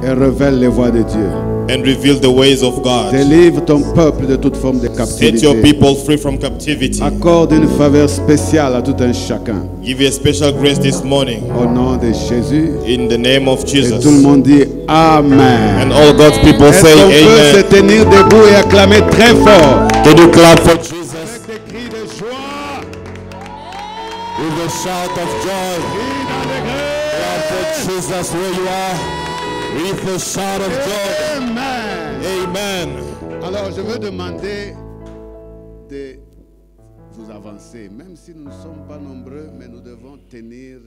et révèle les voies de Dieu. And reveal the ways of God. Délivre ton peuple de toute forme de Set your captivité. people free from captivity. Accorde une faveur spéciale à tout un chacun. Give you a special grace this morning. Au nom de Jésus. In the name of Et Jesus. tout le monde dit Amen. And all God's people Est-ce say qu'on peut se amen. tenir debout et acclamer très fort? Can you clap for Jesus? Avec des cris de joie. With a shout of joy. Crie d'allégresse. Clap for Jesus where you are. With a shout of joy. Amen. Amen. Alors, je veux demander de vous avancer, même si nous ne sommes pas nombreux, mais nous devons tenir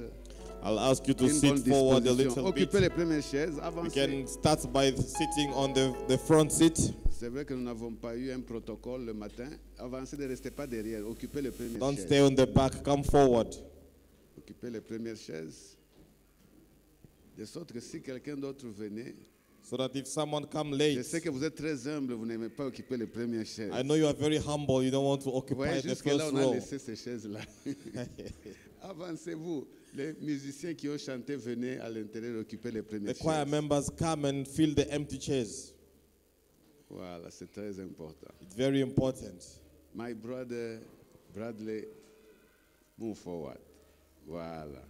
I'll ask you to une bonne sit forward a disposition. little bit. Occupez les premières chaises, We avancez. can start by sitting on the front seat. C'est vrai que nous n'avons pas eu un protocole le matin. Avancez, ne restez pas derrière. Occupez les premières Don't chaises. stay on the back. Come forward. Occupez les premières chaises. De sorte que si quelqu'un d'autre venait, So that if someone come je late, sais que vous êtes très humble, vous n'aimez pas occuper les premières chaises. I know you are very humble. You don't want to Ouais, occupy the jusque-là, first on a row. laissé ces chaises-là. Avancez-vous. Les musiciens qui ont chanté, venez à l'intérieur occuper les premières The choir chaises. members come and fill the empty chairs. Voilà, c'est très important. It's very important. My brother Bradley, move forward. Voilà.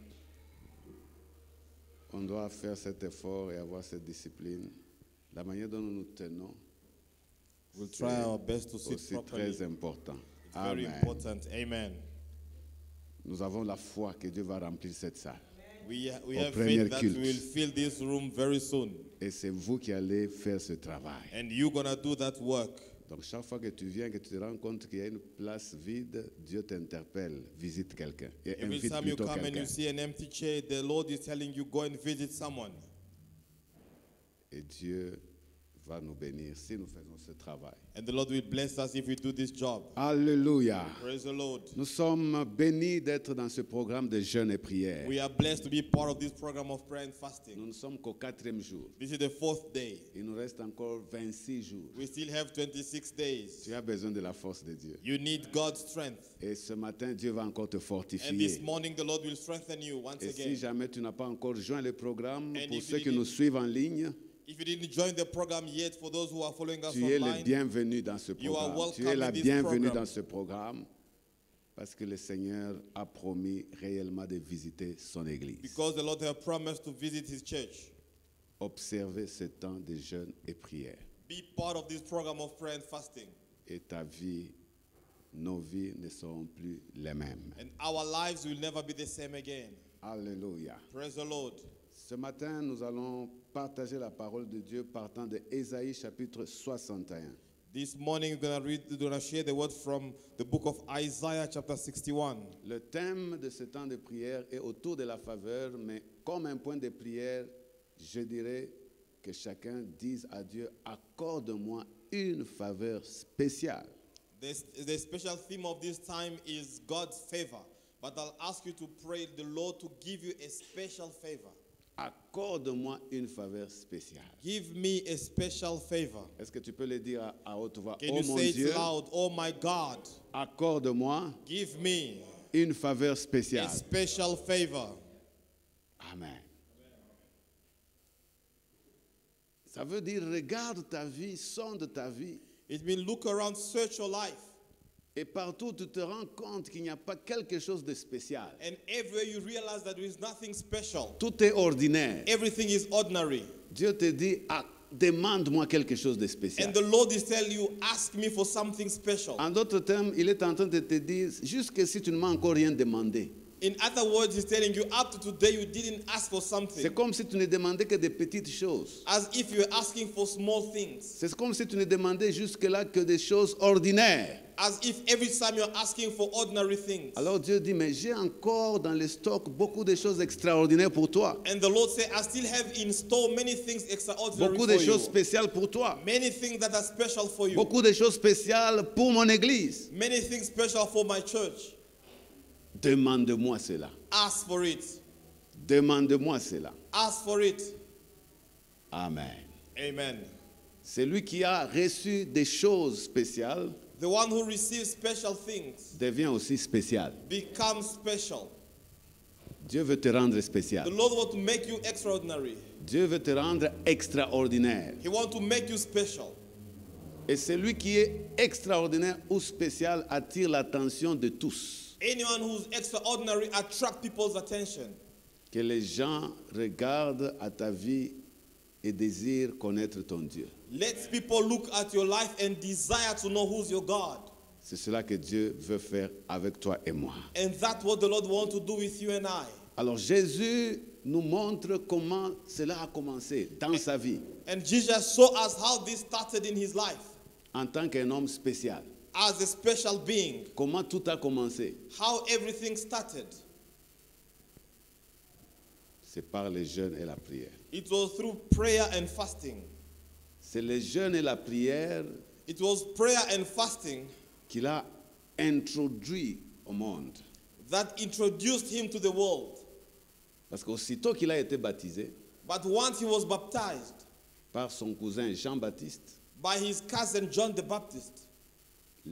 On doit faire cet effort et avoir cette discipline. La manière dont nous nous tenons, We'll try our best to sit aussi properly. très important. It's very Amen. important. Amen. Nous avons la foi que Dieu va remplir cette salle. We Au have premier faith that we culte. will fill this room very soon. Et c'est vous qui allez faire ce travail. And you're going to do that work. Donc chaque fois que tu viens, que tu te rends compte qu'il y a une place vide, Dieu t'interpelle, visite quelqu'un. Et Every invite time you plutôt come and quelqu'un. you see an empty chair, the Lord is telling you, go and visit someone. Et Dieu va nous bénir si nous faisons ce travail. And the Lord will bless us if we do this job. Alléluia. Praise the Lord. Nous sommes bénis d'être dans ce programme de jeûne et prière. We are blessed to be part of this program of prayer and Nous fasting. ne sommes qu'au 4e jour. This is the 4th day. Il nous reste encore 26 jours. We still have 26 days. Tu as besoin de la force de Dieu. You need God's strength. Et ce matin, Dieu va encore te And this fortifier. morning, the Lord will strengthen you once Et si again. jamais tu n'as pas encore joint le programme, And pour if ceux you qui nous didn't- suivent en ligne, If you didn't join the program yet, for those who are following us tu es le online, bienvenu dans ce You are programme. Tu es welcome la in this bienvenue program. dans ce programme parce que le Seigneur a promis réellement de visiter son église. because the Lord has promised to visit His church. Observez ce temps de jeûne et prière. Be part of this program of prayer and fasting. Et ta vie, nos vies ne seront plus les mêmes. And our lives will never be the same again. Alléluia. Praise the Lord. Ce matin, nous allons partager la parole de Dieu partant de Ésaïe chapitre 61. This morning we're gonna share the word from the book of Isaiah chapter 61. Le thème de ce temps de prière est autour de la faveur, mais comme un point de prière, je dirais que chacun dise à Dieu, accorde-moi une faveur spéciale. The special theme of this time is God's favor. But I'll ask you to pray the Lord to give you a special favor. Accorde-moi une faveur spéciale. Give me a special favor. Est-ce que tu peux le dire à haute voix? Can Oh you mon say Dieu, it loud? Oh my God, accorde-moi give me une faveur a spéciale. special favor. Amen. Ça veut dire, regarde ta vie, sonde ta vie. It means look around, search your life. Et partout, tu te rends compte qu'il n'y a pas quelque chose de spécial. And everywhere you realize that there is nothing special. Tout est ordinaire. Everything is ordinary. Dieu te dit, ah, demande-moi quelque chose de spécial. And the Lord is telling you, ask me for something special. En d'autres termes, il est en train de te dire, jusque si tu ne m'as encore rien demandé. In other words, He's telling you, up to today, you didn't ask for C'est something. comme si tu ne demandais que des petites choses. As if you're asking for small things. C'est comme si tu ne demandais jusque-là que des choses ordinaires. As if every time you're asking for ordinary things. Alors Dieu dit, mais j'ai encore dans le stock beaucoup de choses extraordinaires pour toi. And the Lord said, I still have in store many things extraordinary Beaucoup for de choses you. spéciales pour toi. Many things that are special for you. Beaucoup de choses spéciales pour mon église. Many things special for my church. Demande-moi cela. Ask for it. Demande-moi cela. Ask for it. Amen. Amen. Celui qui a reçu des choses spéciales The one who receives special things devient aussi spécial. becomes special. Dieu veut te rendre spécial. The Lord wants to make you extraordinary. Dieu veut te rendre extraordinaire. He wants to make you special. Et celui qui est extraordinaire ou spécial attire l'attention de tous. Anyone who's extraordinary attracts people's attention. Que les gens regardent à ta vie et désirent connaître ton Dieu. Let people look at your life and desire to know who's your God. C'est cela que Dieu veut faire avec toi et moi. And that's what the Lord wants to do with you and I. Alors Jésus nous montre comment cela a commencé dans sa vie And Jesus showed us how this started in his life en tant qu'un homme spécial. as a special being. Comment tout a commencé? How everything started. C'est par le jeûne et la prière. It was through prayer and fasting. C'est le jeûne et la prière It was prayer and fasting qu'il a introduit au monde. that introduced him to the world. Parce qu'aussitôt qu'il a été baptisé But once he was baptized par son cousin Jean-Baptiste, by his cousin John the Baptist,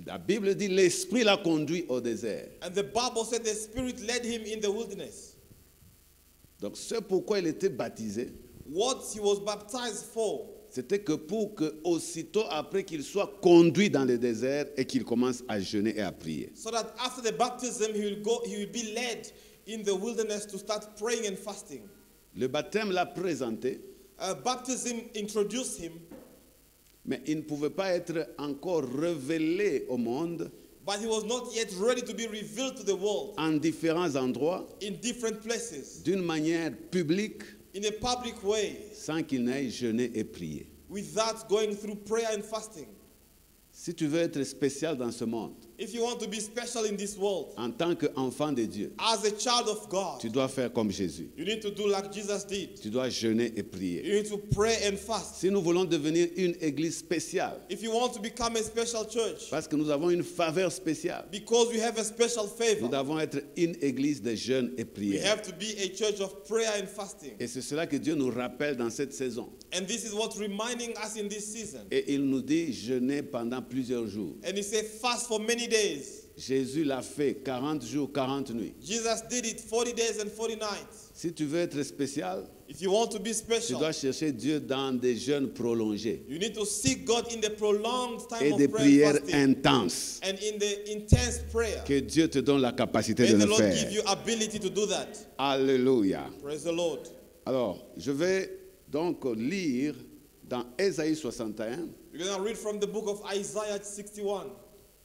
la Bible dit l'Esprit l'a conduit au désert. and the Bible said the Spirit led him in the wilderness. Donc ce pourquoi il était baptisé, What he was baptized for, c'était que pour que aussitôt après qu'il soit conduit dans le désert et qu'il commence à jeûner et à prier. so that after the baptism he will be led in the wilderness to start praying and fasting. Le baptême l'a présenté, Baptism introduced him, mais il ne pouvait pas être encore révélé au monde but he was not yet ready to be revealed to the world en différents endroits, in different places, d'une manière publique, in a public way, sans qu'il n'aille jeûner et prier. without going through prayer and fasting. Si tu veux être spécial dans ce monde, If you want to be special in this world, en tant qu'enfant de Dieu, as a child of God, tu dois faire comme Jésus. you need to do like Jesus did. Tu dois jeûner et prier. You need to pray and fast. Si nous voulons devenir une église spéciale, If you want to become a special church, parce que nous avons une faveur spéciale, because we have a special nous favor, devons être une église de jeûne et we prière. have to be a church of prayer and fasting. Et c'est cela que Dieu nous rappelle dans cette saison. And this is what's reminding us in this season. Et il nous dit jeûner pendant plusieurs jours. And he said fast for many days. Jésus l'a fait 40 jours, 40 nuits. Jesus did it 40 days and 40 nights. Si tu veux être spécial, If you want to be tu special, dois chercher Dieu dans des jeûnes prolongés you need to seek God in the prolonged time et of des prayer and prières fasting, intenses. and in the intense prayer. Que Dieu te donne la capacité May de the le Lord give faire. you ability to do that. Alléluia. Praise the Lord. Alors, je vais donc lire dans Ésaïe 61 We're going to read from the book of Isaiah 61.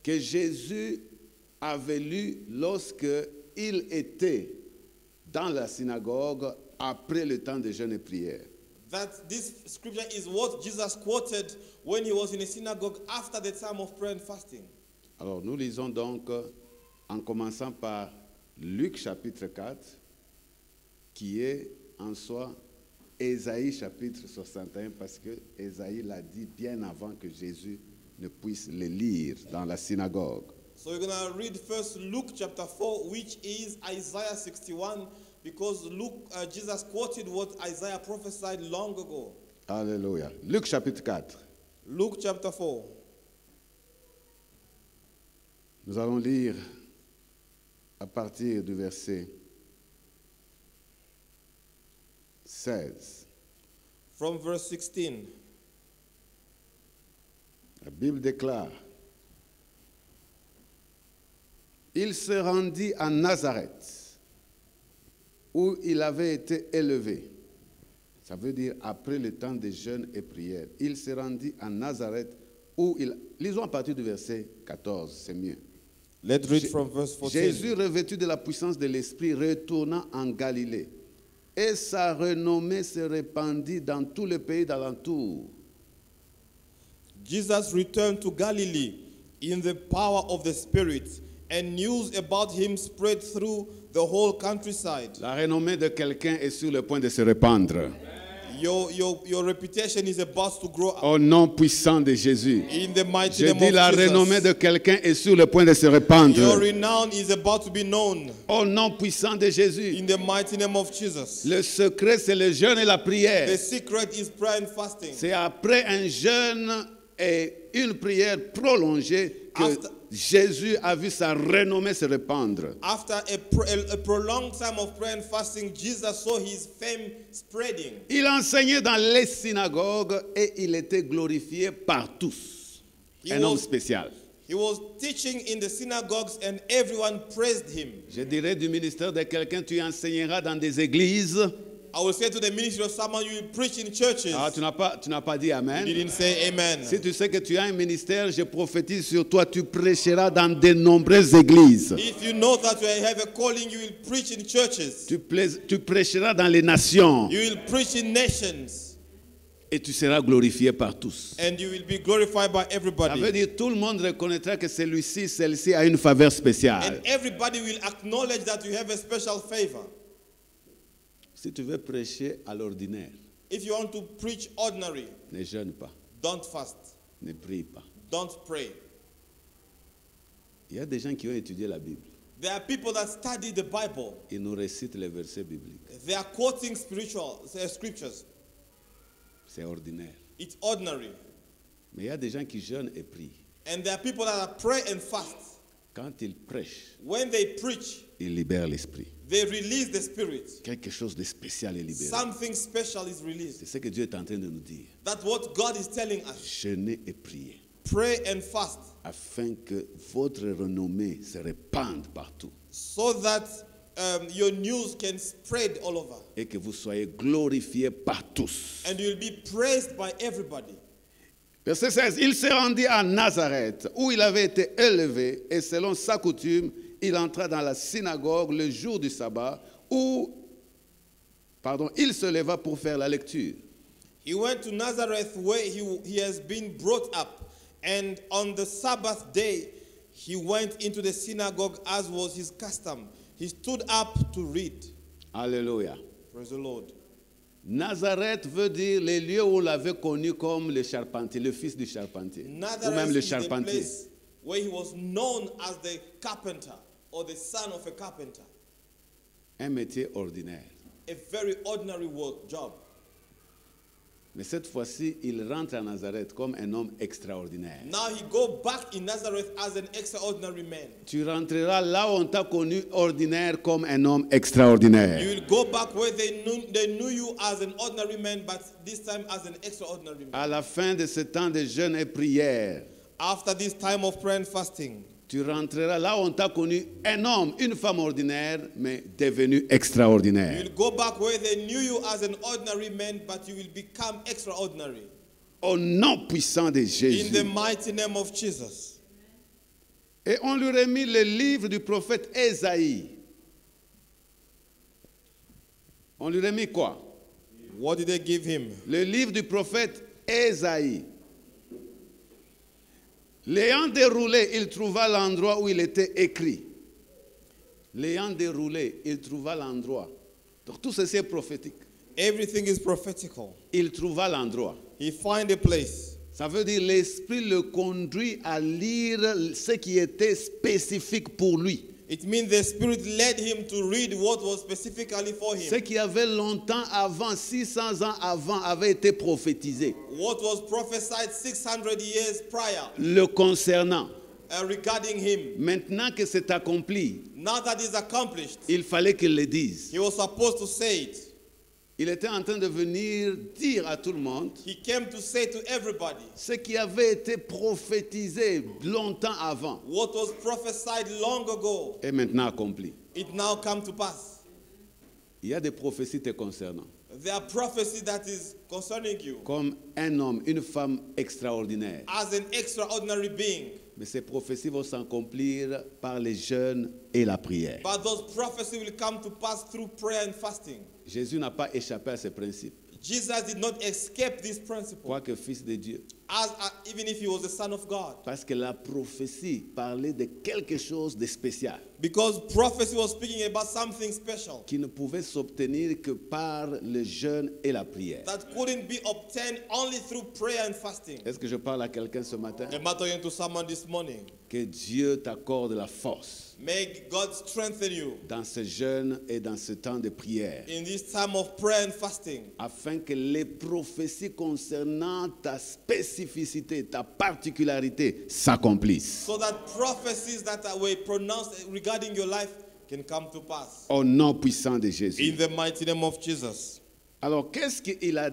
que Jésus avait lu lorsque il était dans la synagogue après le temps de jeûne et prière. That this scripture is what Jesus quoted when he was in a synagogue after the time of prayer and fasting. Alors, nous lisons donc en commençant par Luc chapitre 4, qui est en soi Ésaïe chapitre 61, parce que Ésaïe l'a dit bien avant que Jésus ne puisse le lire dans la synagogue. So we're going to read first Luke chapter 4, which is Isaiah 61, because Jesus quoted what Isaiah prophesied long ago. Alléluia. Luc chapitre 4. Luke chapter 4. Nous allons lire à partir du verset 16. From verse 16. La Bible déclare: il se rendit à Nazareth, où il avait été élevé. Ça veut dire après le temps de jeûne et prière. Il se rendit à Nazareth, où il... Lisons à partir du verset 14, c'est mieux. Let's read from verse 14. Jésus, revêtu de la puissance de l'Esprit, retourna en Galilée. Et sa renommée se répandit dans tout le pays d'alentour. Jesus returned to Galilee in the power of the Spirit, and news about him spread through the whole countryside. La renommée de quelqu'un est sur le point de se répandre. Your reputation is about to grow Au nom puissant de Jésus. in the mighty Je name dis of la Jesus. renommée de quelqu'un est sur le point de se Your répandre. renown is about to be known Au nom puissant de Jésus. in the mighty name of Jesus. Le secret, c'est le jeûne et la prière. The secret is prayer and fasting. C'est après un jeûne et une prière prolongée que Jésus a vu sa renommée se répandre. After a prolonged time of prayer and fasting, Jesus saw his fame spreading. Il enseignait dans les synagogues et il était glorifié par tous. Un homme spécial. He was teaching in the synagogues and everyone praised him. Je dirais du ministère de quelqu'un, tu enseigneras dans des églises. I will say to the ministry of someone, you will preach in churches. Ah, tu n'as pas dit amen. You didn't say amen. Si tu sais que tu as un ministère, je prophétise sur toi, tu prêcheras dans de nombreuses églises. If you know that you have a calling, you will preach in churches. Tu prêcheras dans les nations. You will preach in nations. Et tu seras glorifié par tous. And you will be glorified by everybody. Ça veut dire tout le monde reconnaîtra que celle-ci a une faveur spéciale. And everybody will acknowledge that you have a special favor. Si tu veux prêcher à l'ordinaire, If you want to preach ordinary, ne jeûne pas, don't fast. ne prie pas. Don't pray. Il y a des gens qui ont étudié la Bible. There are people that study the Bible. Ils nous récitent les versets bibliques. They are quoting scriptures. C'est ordinaire. It's ordinary. Mais il y a des gens qui jeûnent et prient. And there are people that pray and fast. Quand ils prêchent, When they preach, ils libèrent l'esprit. they release the spirit. Quelque chose de spécial est libéré. Something special is released. C'est ce que Dieu est en train de nous dire. That's what God is telling us. Jeûnez et priez Pray and fast afin que votre renommée se répande partout so that your news can spread all over. et que vous soyez glorifiés par tous. And you'll be praised by everybody. Verset 16. Il se rendit à Nazareth où il avait été élevé et selon sa coutume, il entra dans la synagogue le jour du sabbat où il se leva pour faire la lecture. He went to Nazareth where he has been brought up. And on the Sabbath day, he went into the synagogue as was his custom. He stood up to read. Alléluia. Praise the Lord. Nazareth veut dire les lieux où on l'avait connu comme le charpentier, le fils du charpentier, ou même Nazareth le is the charpentier. place where he was known as the carpenter or the son of a carpenter. Un métier ordinaire. A very ordinary work job. Mais cette fois-ci, il rentre à Nazareth comme un homme extraordinaire. Now he go back in Nazareth as an extraordinary man. Tu rentreras là où on t'a connu ordinaire comme un homme extraordinaire. You will go back where they knew you as an ordinary man, but this time as an extraordinary man. À la fin de ce temps de jeûne et prière, After this time of prayer and fasting, tu rentreras là où on t'a connu un homme, une femme ordinaire, mais devenu extraordinaire. you will go back where they knew you as an ordinary man, but you will become extraordinary. Au nom puissant de In Jésus. the mighty name of Jesus. Et on lui remit le livre du prophète Ésaïe. On lui remit quoi? What did they give him? Le livre du prophète Ésaïe. L'ayant déroulé, il trouva l'endroit où il était écrit. L'ayant déroulé, il trouva l'endroit. Donc tout ceci est prophétique. Everything is prophetical. Il trouva l'endroit. He find a place. Ça veut dire l'Esprit le conduit à lire ce qui était spécifique pour lui. It means the Spirit led him to read what was specifically for Ce him. qui avait longtemps avant, 600 ans avant, avait été prophétisé. What was prophesied 600 years prior Le concernant. regarding him. Maintenant que c'est accompli, Now that is accomplished, il fallait qu'il le dise. he was supposed to say it. Il était en train de venir dire à tout le monde He came to say to everybody ce qui avait été prophétisé longtemps avant what was prophesied long ago. est maintenant accompli. It now come to pass. Il y a des prophéties te concernant, There are prophecies that is concerning you comme un homme, une femme extraordinaire. as an extraordinary being. Mais ces prophéties vont s'accomplir par les jeûnes et la prière. But those prophecies will come to pass through prayer and fasting. Jésus n'a pas échappé à ces principes, Jesus did not escape this principle, quoique fils de Dieu. even if he was the Son of God. Parce que la prophétie parlait de quelque chose de spécial Because prophecy was speaking about something special qui ne pouvait s'obtenir que par le jeûne et la prière. that couldn't be obtained only through prayer and fasting. Est-ce que je parle à quelqu'un ce matin? Am I talking to someone this morning? Que Dieu t'accorde la force May God strengthen you dans ce jeûne et dans ce temps de prière, in this time of prayer and fasting, afin que les prophéties concernant ta spécificité spécificité, ta particularité s'accomplisse. So that prophecies that were pronounced regarding your life can come to pass. Au nom puissant de Jésus. In the mighty name of Jesus. Alors, qu'est-ce qu'il a,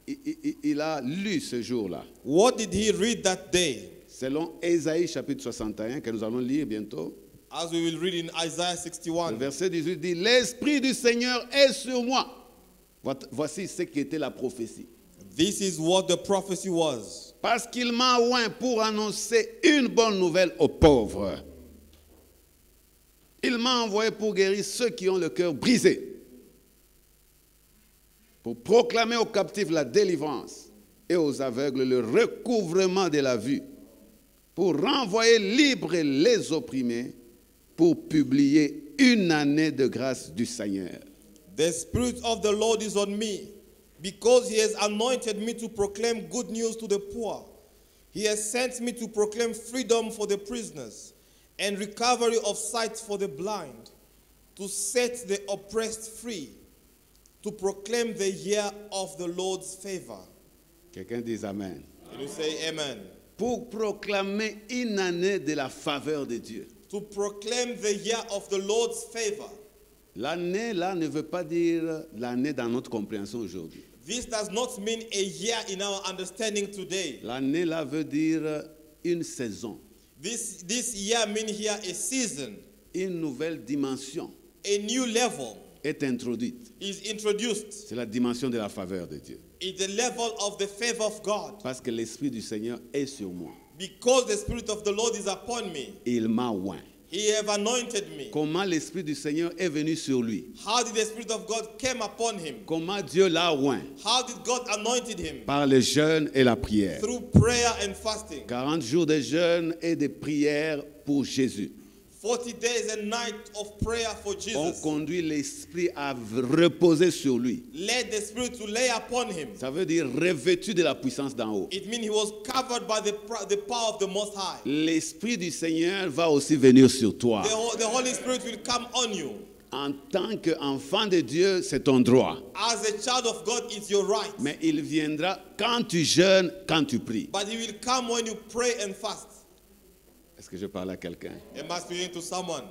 il a lu ce jour-là? What did he read that day? Selon Ésaïe chapitre 61, que nous allons lire bientôt, As we will read in Isaiah le 61. verset 18 dit, « L'Esprit du Seigneur est sur moi. » Voici ce qui était la prophétie. This is what the prophecy was. Parce qu'il m'a oint pour annoncer une bonne nouvelle aux pauvres. Il m'a envoyé pour guérir ceux qui ont le cœur brisé, pour proclamer aux captifs la délivrance et aux aveugles le recouvrement de la vue, pour renvoyer libres les opprimés, pour publier une année de grâce du Seigneur. The Spirit of the Lord is on me, because he has anointed me to proclaim good news to the poor. He has sent me to proclaim freedom for the prisoners and recovery of sight for the blind, to set the oppressed free, to proclaim the year of the Lord's favor. Quelqu'un dit Amen. Can you say amen? Pour proclamer une année de la faveur de Dieu. To proclaim the year of the Lord's favor. L'année là ne veut pas dire l'année dans notre compréhension aujourd'hui. This does not mean a year in our understanding today. L'année là veut dire une saison, This year means here a season, une nouvelle dimension a new level est introduite. is introduced. C'est la dimension de la faveur de Dieu. It's the level of the favor of God. Parce que l'Esprit du Seigneur est sur moi. Because the Spirit of the Lord is upon me. Il m'a oint. He have anointed me. Comment l'Esprit du Seigneur est venu sur lui? How did the Spirit of God came upon him? Comment Dieu l'a oint? How did God anointed him? Par le jeûne et la prière. Through prayer and fasting. 40 jours de jeûne et de prière pour Jésus 40 days and nights of prayer for ont Jesus. conduit l'Esprit à reposer sur lui. Led the Spirit to lay upon him. Ça veut dire revêtu de la puissance d'en haut. It means he was covered by the power of the Most High. L'Esprit du Seigneur va aussi venir sur toi. The Holy Spirit will come on you. En tant qu'enfant de Dieu, c'est ton droit. As a child of God, it's your right. Mais il viendra quand tu jeûnes, quand tu pries. But he will come when you pray and fast. Est-ce que je parle à quelqu'un? Am I speaking to someone?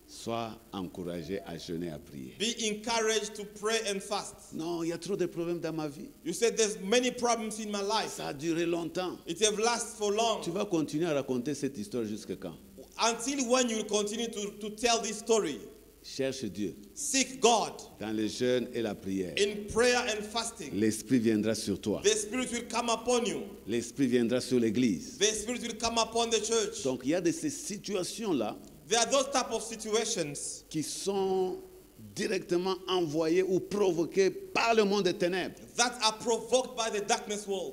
Sois encouragé à jeûner, à prier. Be encouraged to pray and fast. Non, il y a trop de problèmes dans ma vie. You said there's many problems in my life. Ça a duré longtemps. It have lasted for long. Tu vas continuer à raconter cette histoire jusqu'à quand? Until when you will continue to tell this story? Cherche Dieu Seek God dans le jeûne et la prière. in prayer and fasting. L'Esprit viendra sur toi. The Spirit will come upon you. L'Esprit viendra sur l'Église. The Spirit will come upon the church. Donc il y a de ces situations-là There are those type of situations qui sont directement envoyées ou provoquées par le monde des ténèbres. that are provoked by the darkness world.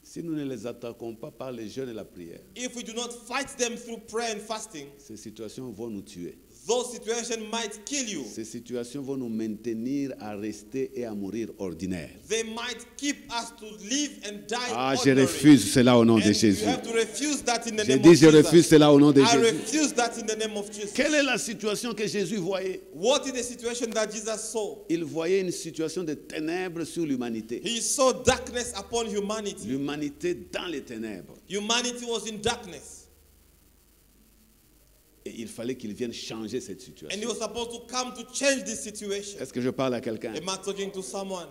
Si nous ne les attaquons pas par le jeûne et la prière, If we do not fight them through prayer and fasting, ces situations vont nous tuer. those situations might kill you. Ces situations vont nous maintenir à rester et à mourir ordinaires. They might keep us to live and die Ah, je ordinary. refuse cela au nom de And Jésus. you have to refuse that in the J'ai name dit, of je refuse Jesus. cela au nom de I Jésus. refuse that in the name of Jesus. Quelle est la situation que Jésus voyait? What is the situation that Jesus saw? Il voyait une situation de ténèbres sur l'humanité. He saw darkness upon humanity. L'humanité dans les ténèbres. Humanity was in darkness. Et il fallait qu'il vienne changer cette And he situation. was supposed to come to change this situation. Est-ce que je parle à quelqu'un? Am I talking to someone?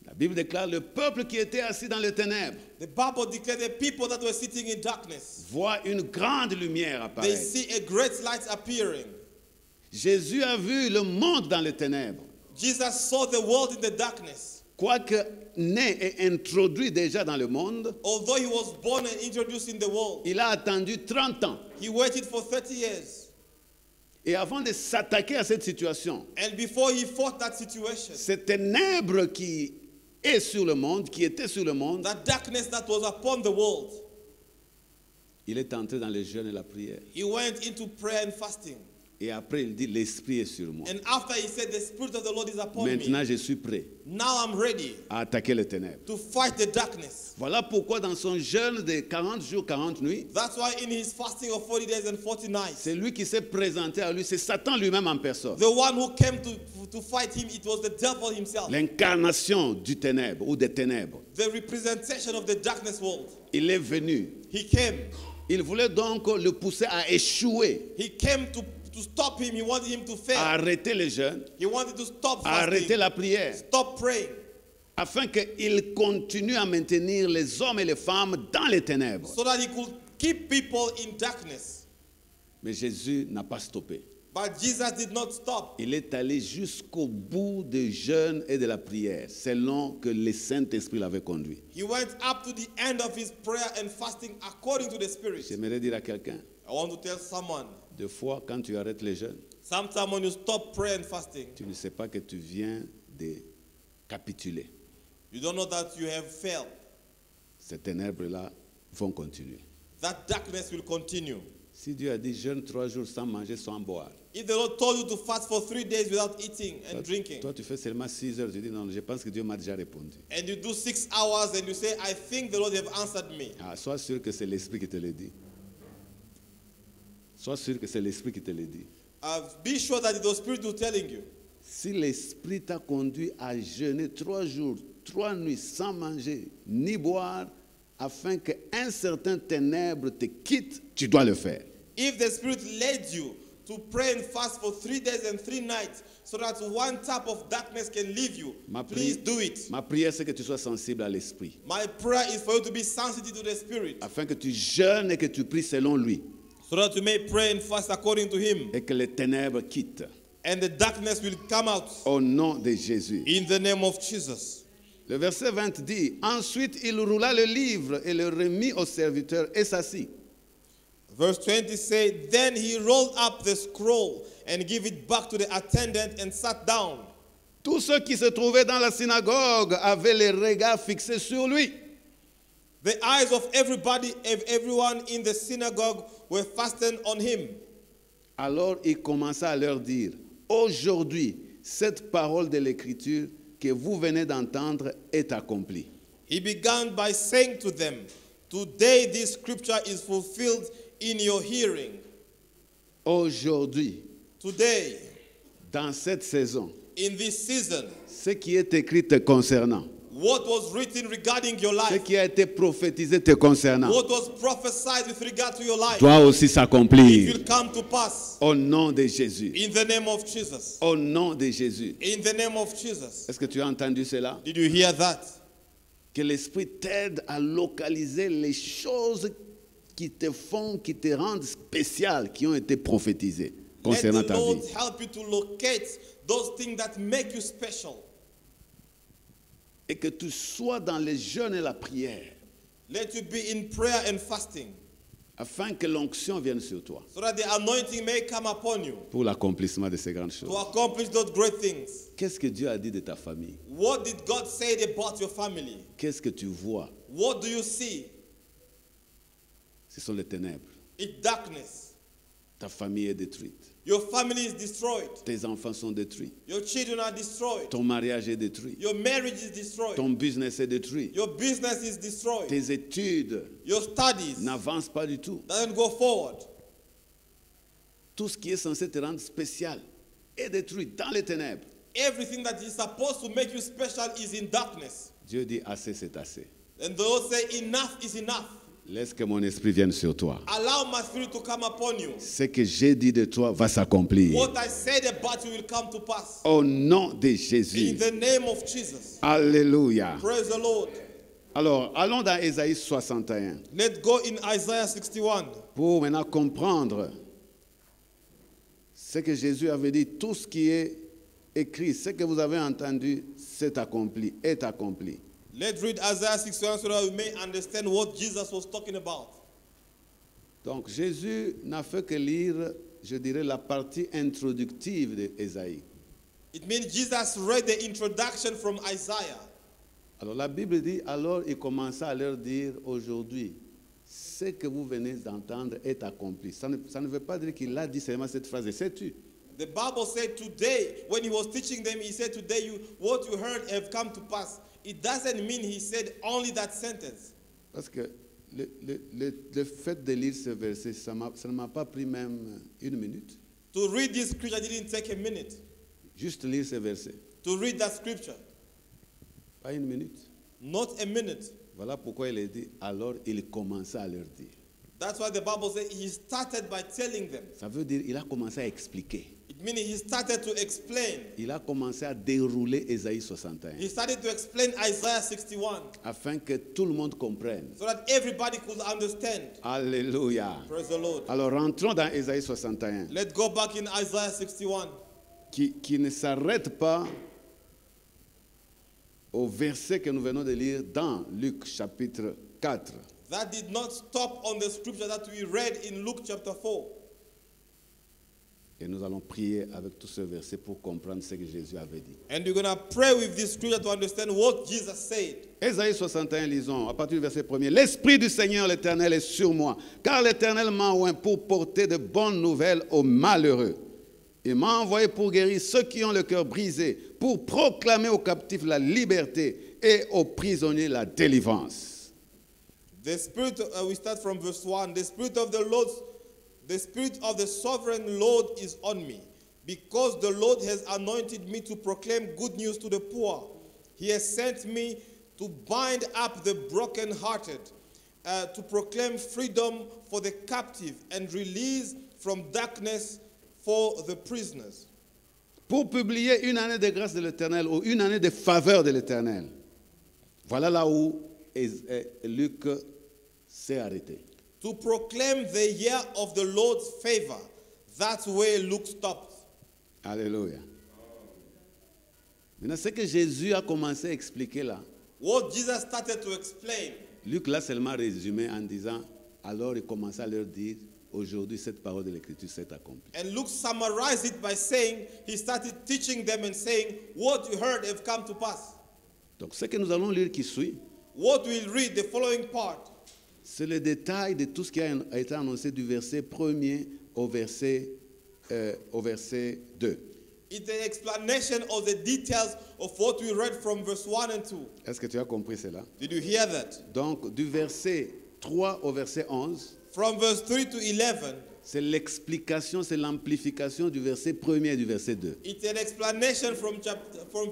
La Bible déclare le peuple qui était assis dans les ténèbres The Bible declares the people that were sitting in darkness, voit une grande lumière they apparaître. see a great light appearing. Jésus a vu le monde dans les ténèbres. Jesus saw the world in the darkness. Quoique né et introduit déjà dans le monde, Although he was born and introduced in the world, il a attendu 30 ans. he waited for 30 years. Et avant de s'attaquer à cette situation, And before he fought that situation, cette ténèbre qui est sur le monde, qui était sur le monde, that darkness that was upon the world, il est entré dans le jeûne et la prière. he went into prayer and fasting. Et après, il dit, l'Esprit est sur moi. And after he said, the Spirit of the Lord is upon Maintenant, me, je suis prêt now I'm ready à attaquer les ténèbres. to fight the darkness. Voilà pourquoi dans son jeûne de 40 jours, 40 nuits, That's why in his fasting of 40 days and 40 nights, c'est lui qui s'est présenté à lui, c'est Satan lui-même en personne. the one who came to fight him, it was the devil himself. L'incarnation du ténèbre ou des ténèbres. The representation of the darkness world. Il est venu. He came. Il voulait donc le pousser à échouer, He came to stop him. He wanted him to à fail. arrêter les jeûnes, He wanted to stop à arrêter fasting, la prière, stop praying, afin qu'il continue à maintenir les hommes et les femmes dans les ténèbres. so that he could keep people in darkness. Mais Jésus n'a pas stoppé. But Jesus did not stop. Il est allé jusqu'au bout du jeûne et de la prière, selon que le Saint-Esprit l'avait conduit. He went up to the end of his prayer and fasting according to the Spirit. J'aimerais dire à quelqu'un, I want to tell someone, des fois, quand tu arrêtes les jeûnes, sometimes when you stop prayer and fasting, tu ne sais pas que tu viens de capituler. you don't know that you have failed. Ces ténèbres-là vont continuer. That darkness will continue. Si Dieu a dit jeûne 3 jours sans manger, sans boire, If the Lord told you to fast for 3 days without eating and drinking, toi tu fais seulement 6 heures, tu dis non, je pense que Dieu m'a déjà répondu. and you do 6 hours and you say, I think the Lord have answered me. Ah, sois sûr que c'est l'Esprit qui te le dit. Sois sûr que c'est l'Esprit qui te le dit. Be sure that it was Spirit who telling you. Si l'Esprit t'a conduit à jeûner 3 jours, 3 nuits sans manger ni boire, afin qu'un certain ténèbre te quitte, tu dois le faire. If the Spirit led you to pray and fast for 3 days and 3 nights so that one type of darkness can leave you, please do it. Ma prière, c'est que tu sois sensible à l'Esprit, My prayer is for you to be sensitive to the Spirit afin que tu jeûnes et que tu pries selon lui, so that you may pray and fast according to Him, et que les ténèbres quittent. and the darkness will come out Au nom de Jésus. in the name of Jesus. Le verset 20 dit, ensuite il roula le livre et le remit au serviteur et s'assit. Verse 20 says, then he rolled up the scroll and gave it back to the attendant and sat down. Tous ceux qui se trouvaient dans la synagogue avaient les regards fixés sur lui. The eyes of everyone in the synagogue were fastened on him. Alors il commença à leur dire, aujourd'hui, cette parole de l'Écriture que vous venez d'entendre est accomplie. He began by saying to them, today this scripture is fulfilled in your hearing. Aujourd'hui, Today, dans cette saison, in this season, ce qui est écrit te concernant, what was written regarding your ce life, qui a été prophétisé te concernant, what was prophesied with regard to your life, doit aussi it s'accomplir. will come to pass Au nom de Jésus. in the name of Jesus. Au nom de Jésus. In the name of Jesus. Est-ce que tu as entendu cela? Did you hear that? Que l'Esprit t'aide à localiser les choses qui te font, qui te rendent spécial, qui ont été prophétisées Let concernant the ta Lord vie. help you to locate those things that make you special. Et que tu sois dans les jeûnes et la prière, Let you be in prayer and fasting afin que l'onction vienne sur toi so that the anointing may come upon you pour l'accomplissement de ces grandes to choses. accomplish those great things. Qu'est-ce que Dieu a dit de ta famille? What did God say about your family? Qu'est-ce que tu vois? What do you see? Ce sont les ténèbres. It's darkness. Ta famille est détruite. Your family is destroyed. Tes enfants sont détruits. Your children are destroyed. Ton mariage est détruit. Your marriage is destroyed. Ton business est détruit. Your business is destroyed. Tes études Your studies n'avancent pas du tout. doesn't go forward. Tout ce qui est censé te rendre spécial est détruit dans les ténèbres. Everything that is supposed to make you special is in darkness. Dieu dit assez, c'est assez. And the Lord say, enough is enough. Laisse que mon esprit vienne sur toi. Allow my spirit to come upon you. Ce que j'ai dit de toi va s'accomplir. What I said about you will come to pass. Au nom de In Jésus. the name of Jesus. Alléluia. Praise the Lord. Alors, allons dans Ésaïe 61 Let's go in Isaiah 61. pour maintenant comprendre ce que Jésus avait dit. Tout ce qui est écrit, ce que vous avez entendu, c'est accompli, est accompli. Let's read Isaiah 61 so that we may understand what Jesus was talking about. Donc, Jésus n'a fait que lire, je dirais, la partie introductive d'Ésaïe. It means Jesus read the introduction from Isaiah. Alors, la Bible dit, alors il commença à leur dire, aujourd'hui, ce que vous venez d'entendre est accompli. Ça ne veut pas dire qu'il a dit seulement cette phrase, sais-tu? The Bible said today, when he was teaching them, he said today what you heard have come to pass. It doesn't mean he said only that sentence. Parce que le fait de lire ce verset, ça ne m'a pas pris même une minute. To read this scripture didn't take a minute. Juste lire ce verset. To read that scripture, Pas une minute. not a minute. Voilà pourquoi il est dit, alors il commença à leur dire. That's why the Bible says he started by telling them. Ça veut dire il a commencé à expliquer. It means he started to explain. Il a commencé à dérouler Ésaïe 61 He started to explain Isaiah 61 afin que tout le monde comprenne. so that everybody could understand. Alléluia. Praise the Lord. Alors rentrons dans Ésaïe 61 Let's go back in Isaiah 61. qui ne s'arrête pas au verset que nous venons de lire dans Luc chapitre 4. That did not stop on the scripture that we read in Luke chapter 4. Et nous allons prier avec tous ces versets pour comprendre ce que Jésus avait dit. And we're going to pray with this scripture to understand what Jesus said. Ésaïe 61, lisons à partir du verset 1er. L'Esprit du Seigneur l'Éternel est sur moi, car l'Éternel m'a oint pour porter de bonnes nouvelles aux malheureux. Il m'a envoyé pour guérir ceux qui ont le cœur brisé, pour proclamer aux captifs la liberté et aux prisonniers la délivrance. The Spirit, we start from verse 1. The Spirit of the Lord, the Spirit of the Sovereign Lord is on me, because the Lord has anointed me to proclaim good news to the poor. He has sent me to bind up the brokenhearted, to proclaim freedom for the captive and release from darkness for the prisoners. Pour publier une année de grâce de l'Éternel ou une année de faveur de l'Éternel. Voilà là où Luc s'est arrêté. To proclaim the year of the Lord's favor. That's where Luke stopped. Alléluia. Maintenant, ce que Jésus a commencé à expliquer là, What Jesus started to explain, Luc l'a seulement résumé en disant, alors il commença à leur dire, aujourd'hui cette parole de l'Écriture s'est accomplie. and Luke summarized it by saying, he started teaching them and saying, what you heard have come to pass. Donc ce que nous allons lire qui suit, What we'll read, the following part, c'est le détail de tout ce qui a été annoncé du verset 1er au verset 2. it's an explanation of the details of what we read from verse 1 and 2. Est-ce que tu as compris cela? Did you hear that? Donc du verset 3 au verset 11, From verse 3 to 11, c'est l'explication, c'est l'amplification du verset 1er et du verset 2. it's an explanation from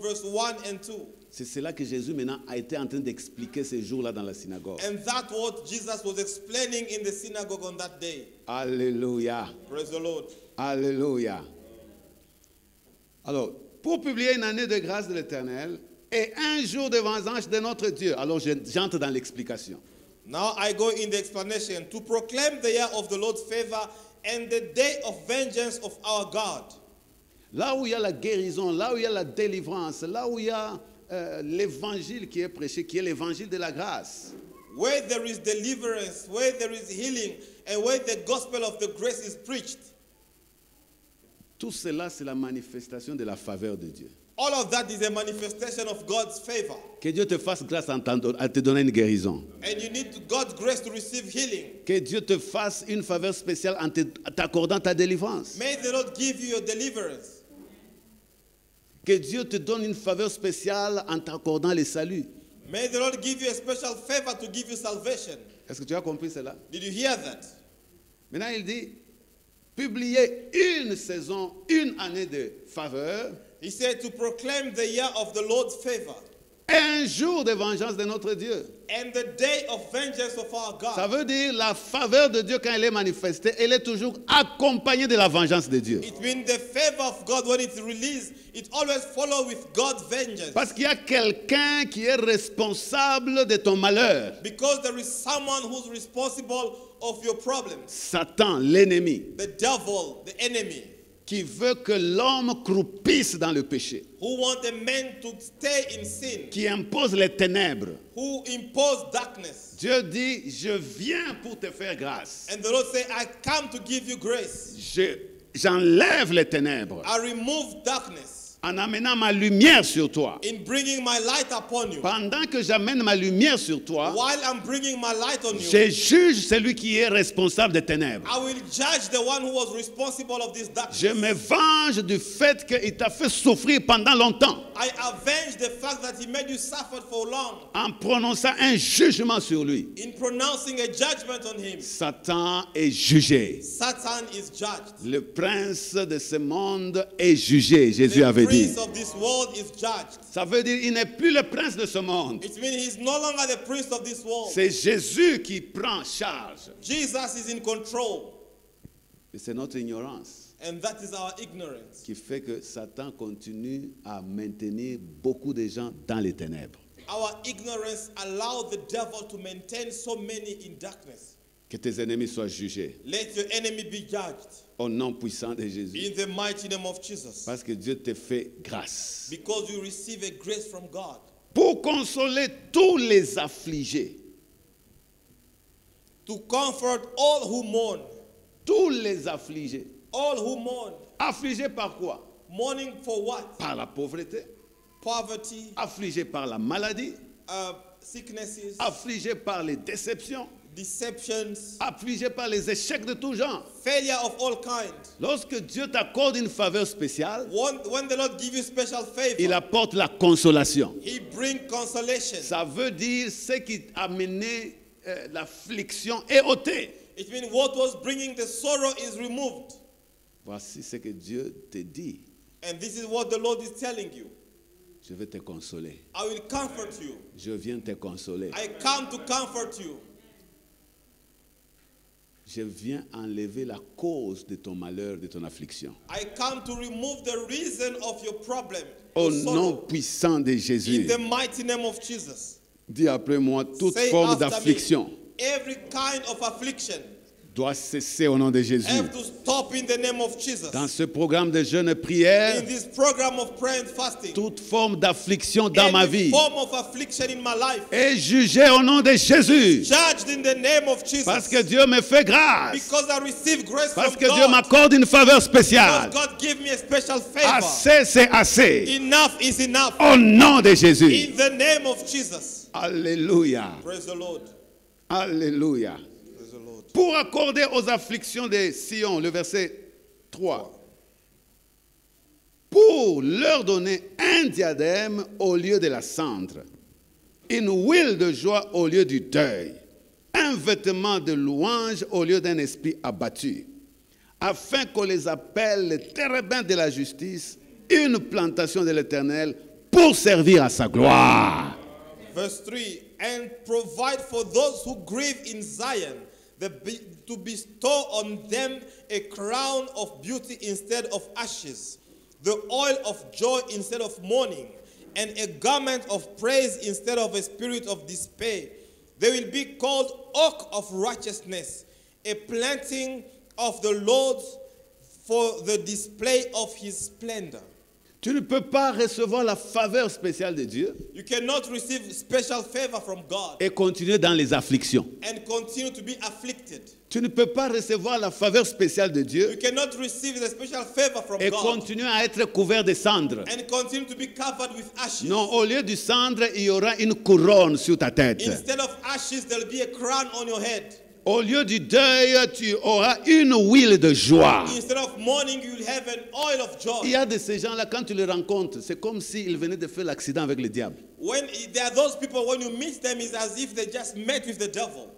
verse 1 and 2. C'est cela que Jésus maintenant a été en train d'expliquer ces jours-là dans la synagogue. And that's what Jesus was explaining in the synagogue on that day. Alléluia. Praise the Lord. Alléluia. Alors, pour publier une année de grâce de l'Éternel et un jour de vengeance de notre Dieu. Alors, j'entre dans l'explication. Now I go in the explanation. To proclaim the year of the Lord's favor and the day of vengeance of our God. Là où il y a la guérison, là où il y a la délivrance, là où il y a l'évangile qui est prêché, qui est l'évangile de la grâce. Where there is deliverance, where there is healing, and where the gospel of the grace is preached. Tout cela, c'est la manifestation de la faveur de Dieu. All of that is a manifestation of God's favor. Que Dieu te fasse grâce à te donner une guérison. And you need God's grace to receive healing. Que Dieu te fasse une faveur spéciale en t'accordant ta délivrance. May the Lord give you your deliverance. Que Dieu te donne une faveur spéciale en t'accordant le salut. May the Lord give you a special favor to give you salvation. Est-ce que tu as compris cela? Did you hear that? Maintenant, il dit, publier une saison, une année de faveur, He said to proclaim the year of the Lord's favor un jour de vengeance de notre Dieu. and the day of vengeance of our Ça God. veut dire la faveur de Dieu quand elle est manifestée, elle est toujours accompagnée de la vengeance de Dieu. It means the favor of God when it's released, it always follows with God's vengeance. Parce qu'il y a quelqu'un qui est responsable de ton malheur. Because there is someone who's responsible of your problems. Satan, l'ennemi, The devil, the enemy, qui veut que l'homme croupisse dans le péché, who want a man to stay in sin, qui impose les ténèbres. who impose darkness. Dieu dit, je viens pour te faire grâce. And the Lord said, I come to give you grace. J'enlève les ténèbres. I remove darkness. en amenant ma lumière sur toi. in bringing my light upon you. Pendant que j'amène ma lumière sur toi, While I'm bringing my light on you, je juge celui qui est responsable des ténèbres. I will judge the one who was responsible of this darkness. Je me venge du fait qu'il t'a fait souffrir pendant longtemps I avenge the fact that he made you suffer for long en prononçant un jugement sur lui. in pronouncing a judgment on him. Satan est jugé. Satan is judged. Le prince de ce monde est jugé, Jésus The avait dit. prince of this world is judged. Ça veut dire qu'il n'est plus le prince de ce monde. It means he's no longer the prince of this world. C'est Jésus qui prend charge. Jesus is in control. Et c'est notre ignorance And that is our ignorance. qui fait que Satan continue à maintenir beaucoup de gens dans les ténèbres. Our ignorance allows the devil to maintain so many in darkness. Que tes ennemis soient jugés Let your enemy be judged au nom puissant de Jésus. in the mighty name of Jesus. Parce que Dieu te fait grâce. Because you receive a grace from God Pour consoler tous les affligés. to comfort all who mourn. Tous les affligés. All who mourn. Affligés par quoi? Mourning for what? Par la pauvreté. Poverty, Affligés par la maladie. sicknesses, Affligés par les déceptions. deceptions, Affligés par les échecs de tout genre. failure of all kinds. Lorsque Dieu t'accorde une faveur spéciale, When the Lord gives you special favor, il apporte la consolation. He brings consolation. Ça veut dire ce qui amenait l'affliction est ôté. It means what was bringing the sorrow is removed. Voici ce que Dieu te dit. And this is what the Lord is telling you. Je vais te consoler. I will comfort you. Je viens te consoler. I come to comfort you. Je viens enlever la cause de ton malheur, de ton affliction. I come to remove the reason of your problem. Au your nom sorrow. puissant de In Jésus, the mighty name of Jesus. dis après moi, toute Say forme after me, d'affliction every kind of affliction doit cesser au nom de Jésus. have to stop in the name of Jesus. Dans ce programme de jeûne et prière, In this program of prayer and fasting, toute forme d'affliction dans ma any vie form of affliction in my life, est jugée au nom de Jésus. judged in the name of Jesus. Parce que Dieu me fait grâce. Because I receive grace Parce from que Dieu God. m'accorde une faveur spéciale. Because God give me a special favor. Assez, c'est assez. Enough is enough. Au nom de Jésus. In the name of Jesus. Alléluia. Praise the Lord. Alléluia. Praise the Lord. Pour accorder aux afflictions de Sion, le verset 3. Pour leur donner un diadème au lieu de la cendre, une huile de joie au lieu du deuil, un vêtement de louange au lieu d'un esprit abattu, afin qu'on les appelle les térébins de la justice, une plantation de l'Éternel pour servir à sa gloire. Verse 3. And provide for those who grieve in Zion, to bestow on them a crown of beauty instead of ashes, the oil of joy instead of mourning, and a garment of praise instead of a spirit of despair. They will be called oak of righteousness, a planting of the Lord for the display of his splendor. Tu ne peux pas recevoir la faveur spéciale de Dieu You cannot receive special favor from God et continuer dans les afflictions. and continue to be afflicted. Tu ne peux pas recevoir la faveur spéciale de You Dieu cannot receive the special favor from et God continuer à être couvert de cendres. and continue to be covered with ashes. Non, au lieu du cendre, il y aura une couronne sur ta tête. Instead of ashes, there will be a crown on your head. Au lieu du deuil, tu auras une huile de joie. Instead of mourning, you will have an oil of Il y joy. a de ces gens-là, quand tu les rencontres, c'est comme s'ils venaient de faire l'accident avec le diable. When there are those people, when you meet them, it's as if they just met with the devil.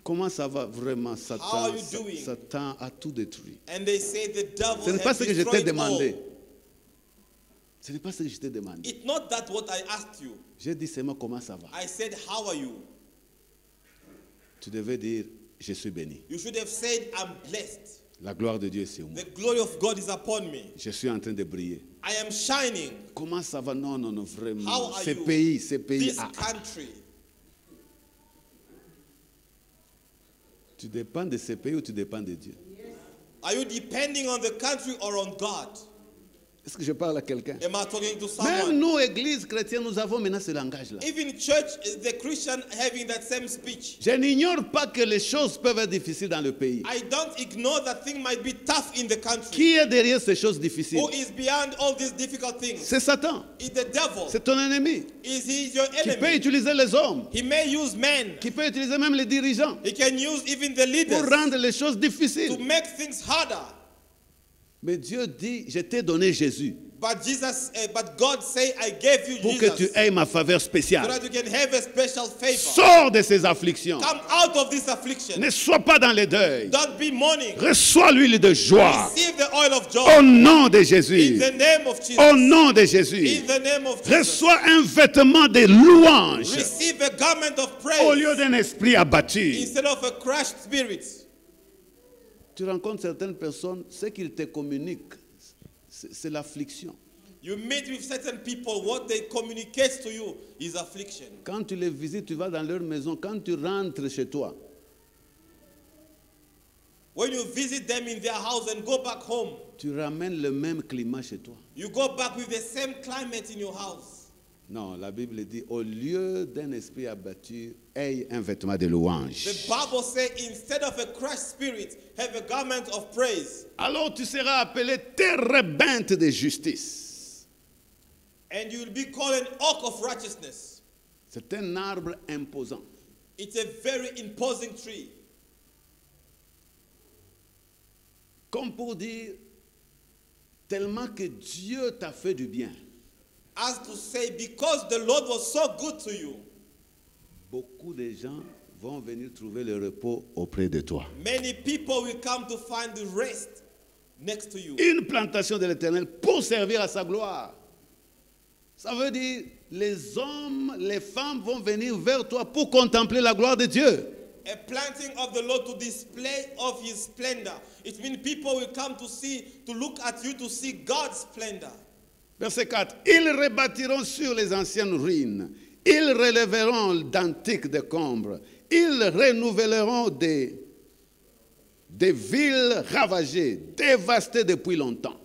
Comment ça va vraiment, How Satan? are you doing? Satan a tout détruit. And they say the devil Ce n'est pas has ce que je t'ai destroyed demandé. all. Ce n'est pas ce que je t'ai demandé. It's not that what I asked you. J'ai dit seulement comment ça va. I said, how are you? Tu devais dire, je suis béni. You should have said, I'm blessed. La gloire de Dieu est sur moi. The glory of God is upon me. Je suis en train de briller. I am shining. Comment ça va? Non, non, non, vraiment. How are Ces you? pays, This ah, country. tu dépends de ces pays ou tu dépends de Dieu? Are you depending on the country or on God? Est-ce que je parle à quelqu'un? Am I talking to Même someone? nous, églises chrétiennes, nous avons maintenant ce langage-là. Even church, the Christian having that same speech. Je n'ignore pas que les choses peuvent être difficiles dans le pays. I don't ignore that thing might be tough in the country. Qui est derrière ces choses difficiles? Who is beyond all these difficult things? C'est Satan. Is the devil. C'est ton ennemi. Is he your Qui peut enemy? utiliser les hommes. He may use men. Qui peut utiliser même les dirigeants. He can use even the Pour leaders rendre les choses to difficiles. make things harder. Mais Dieu dit, je t'ai donné Jésus. But God say, I gave you Pour que tu Jesus aies ma faveur so spéciale. that you can have a special favor. Sors de ces afflictions. Come out of this affliction. Ne sois pas dans les deuils. Don't be mourning. Reçois l'huile de joie. Receive the oil of joy Au nom de in Jésus. the name of Jesus. Au nom de Jésus. In the name of Jesus. Reçois un vêtement de louange Receive a garment of au praise lieu d'un esprit abattu. instead of a crushed spirit. Tu rencontres certaines personnes, ce qu'ils te communiquent, c'est l'affliction. You meet with certain people, what they communicate to you is affliction. Quand tu les visites, tu vas dans leur maison. Quand tu rentres chez toi, When you visit them in their house and go back home, tu ramènes le même climat chez toi. you go back with the same climate in your house. Non, la Bible dit, au lieu d'un esprit abattu, aie un vêtement de louange. The Bible says instead of a crushed spirit, have a garment of praise. Alors tu seras appelé térébinthe de justice. And you will be called an oak of righteousness. C'est un arbre imposant. It's a very imposing tree. Comme pour dire, tellement que Dieu t'a fait du bien. As to say, because the Lord was so good to you, Beaucoup de gens vont venir trouver le repos auprès de toi. many people will come to find the rest next to you. Une plantation de l'Éternel pour servir à sa gloire. Ça veut dire, les hommes, les femmes vont venir vers toi pour contempler la gloire de Dieu. A planting of the Lord to display of his splendor. It means people will come to see, to look at you to see God's splendor. Verset 4. Ils rebâtiront sur les anciennes ruines. Ils relèveront d'antiques décombres. Ils renouvelleront des villes ravagées, dévastées depuis longtemps.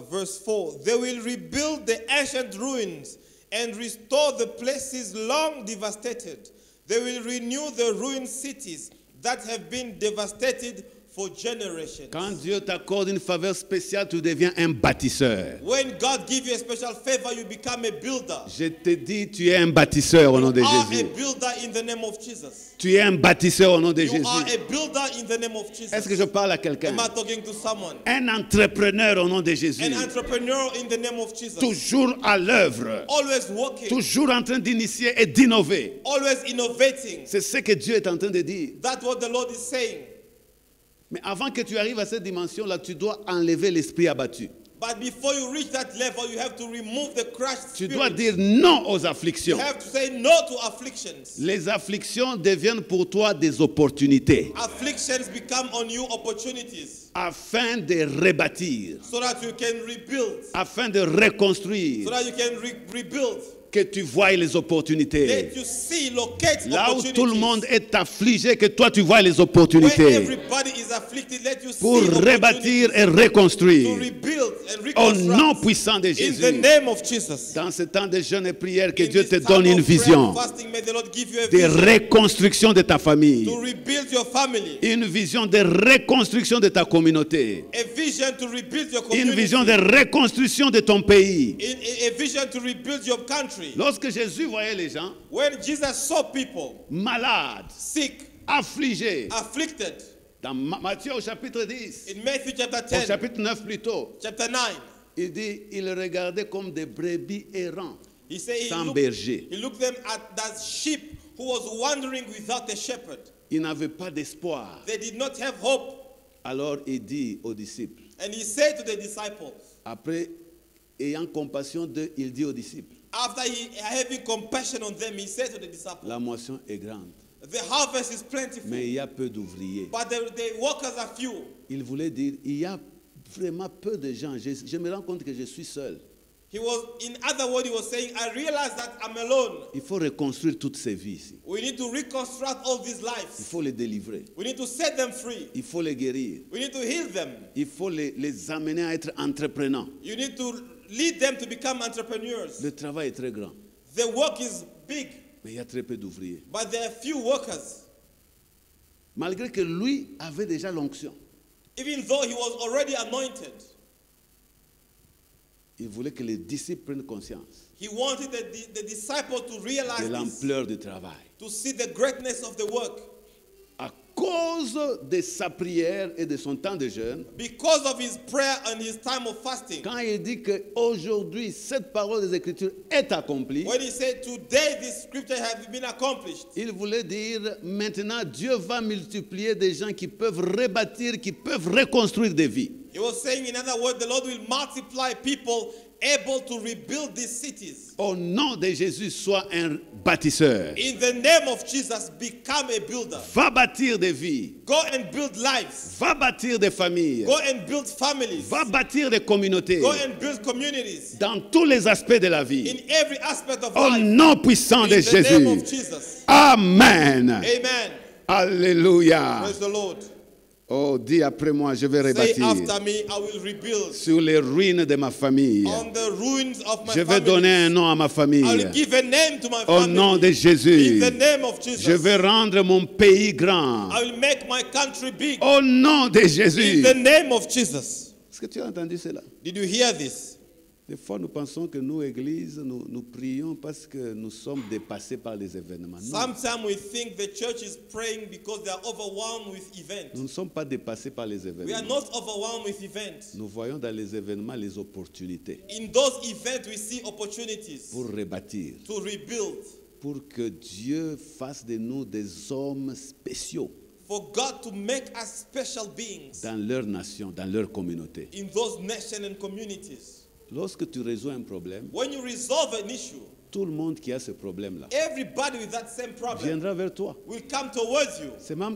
Verse 4. They will rebuild the ancient ruins and restore the places long devastated. They will renew the ruined cities that have been devastated for generations. Quand Dieu t'accorde une faveur spéciale, tu deviens un bâtisseur. When God gives you a special favor, you become a builder. Je te dis, tu es un bâtisseur au nom de You are a Jésus. builder in the name of Jesus. Tu es un bâtisseur au nom de You are Jésus. a builder in the name of Jesus. Est-ce que je parle à quelqu'un? Am I talking to someone? Un entrepreneur au nom de Jésus. An entrepreneur in the name of Jesus. Toujours à l'œuvre. Always working. Toujours en train d'initier et d'innover. Always innovating. C'est ce que Dieu est en train de dire. That's what the Lord is saying. Mais avant que tu arrives à cette dimension-là, tu dois enlever l'esprit abattu. But before you reach that level, you have to remove the crushed Tu spirit. dois dire non aux You afflictions. have to say no to afflictions. Les afflictions deviennent pour toi des opportunités Afflictions become on you opportunities afin de rebâtir, so that you can rebuild, afin de reconstruire, so that you can rebuild. que tu vois les opportunités. Let you see, locate Là où opportunities. tout le monde est affligé, que toi tu vois les Where opportunités everybody is afflicted, let you pour see rebâtir et to reconstruire. rebuild and Au nom reconstruct. puissant de In the Jésus. name of Jesus. Dans ce temps de jeûne et prière, que In Dieu this te time donne une of prayer vision and fasting, may the Lord give you a de vision reconstruction de ta famille, to rebuild your family, une vision de reconstruction de ta communauté, a vision to rebuild your une community, vision de reconstruction de ton pays. a vision to rebuild your country. Lorsque Jésus voyait les gens When Jesus saw people malades, sick, affligés, afflicted, dans Matthieu au chapitre 10, in Matthew chapter au 10, chapitre 9 plutôt, chapter 9, il dit, il regardait comme des brebis errants, he said sans berger. he looked them at that sheep who was wandering without a shepherd. Il n'avait pas d'espoir. They did not have hope. Alors il dit aux disciples, And he said to the disciples, après, ayant compassion d'eux, il dit aux disciples, after he having compassion on them, he said to the disciples, la moisson est grande, the harvest is plentiful, mais il y a peu d'ouvriers. but the workers are few. Il voulait dire, il y a vraiment peu de gens. Je me rends compte que je suis seul. In other words, he was saying, I realize that I'm alone. Il faut reconstruire toutes ces vies ici. We need to reconstruct all these Il lives. faut les délivrer. We need to set them free. Il faut les guérir. We need to heal them. Il faut les amener à être entreprenants. You need to lead them to become entrepreneurs. Le travail est très grand, The work is big, mais il y a très peu d'ouvriers. but there are few workers. Malgré que lui avait déjà l'onction, Even though he was already anointed, il voulait que les disciples prennent conscience he wanted the disciples to realize de this, l'ampleur du travail. to see the greatness of the work. À cause de sa prière et de son temps de jeûne, Because of his prayer and his time of fasting. quand il dit qu'aujourd'hui, cette parole des Écritures est accomplie, When he said, today this scripture has been accomplished, il voulait dire maintenant Dieu va multiplier des gens qui peuvent rebâtir, qui peuvent reconstruire des vies. he was saying, in other words, the Lord will multiply people able to rebuild these cities. Au nom de Jésus, sois un bâtisseur. In the name of Jesus, become a builder. Va bâtir des vies. Go and build lives. Va bâtir des familles. Go and build families. Va bâtir des communautés. Go and build communities. Dans tous les aspects de la vie. In every aspect of Au life. nom puissant de In the name of Jésus. Jesus. Amen. Amen. Alléluia. Praise the Lord. Oh, dis après moi, je vais Say rebâtir after me, I will rebuild. sur les ruines de ma famille. On the ruins of my Je vais donner family. un nom à ma I famille. will give a name to my Au family. nom de In Jésus. the name of Jesus. Je vais rendre mon pays grand. I will make my country big. Au nom de Jésus. In the name of Jesus. Est-ce que tu as entendu cela? Did you hear this? Des fois, nous pensons que nous, Église, nous prions parce que nous sommes dépassés par les événements. Non, Sometimes we think the church is praying because they are overwhelmed with events. nous ne sommes pas dépassés par les We are événements. not overwhelmed with events. Nous voyons dans les événements les opportunités In those events, we see opportunities pour rebâtir, to rebuild, pour que Dieu fasse de nous des hommes spéciaux for God to make us special beings dans leur nation, dans leur communauté. in those nations and communities. Lorsque tu résous un problème, When you resolve an issue, tout le monde qui a ce problème-là everybody with that same problem viendra vers toi. will come towards you.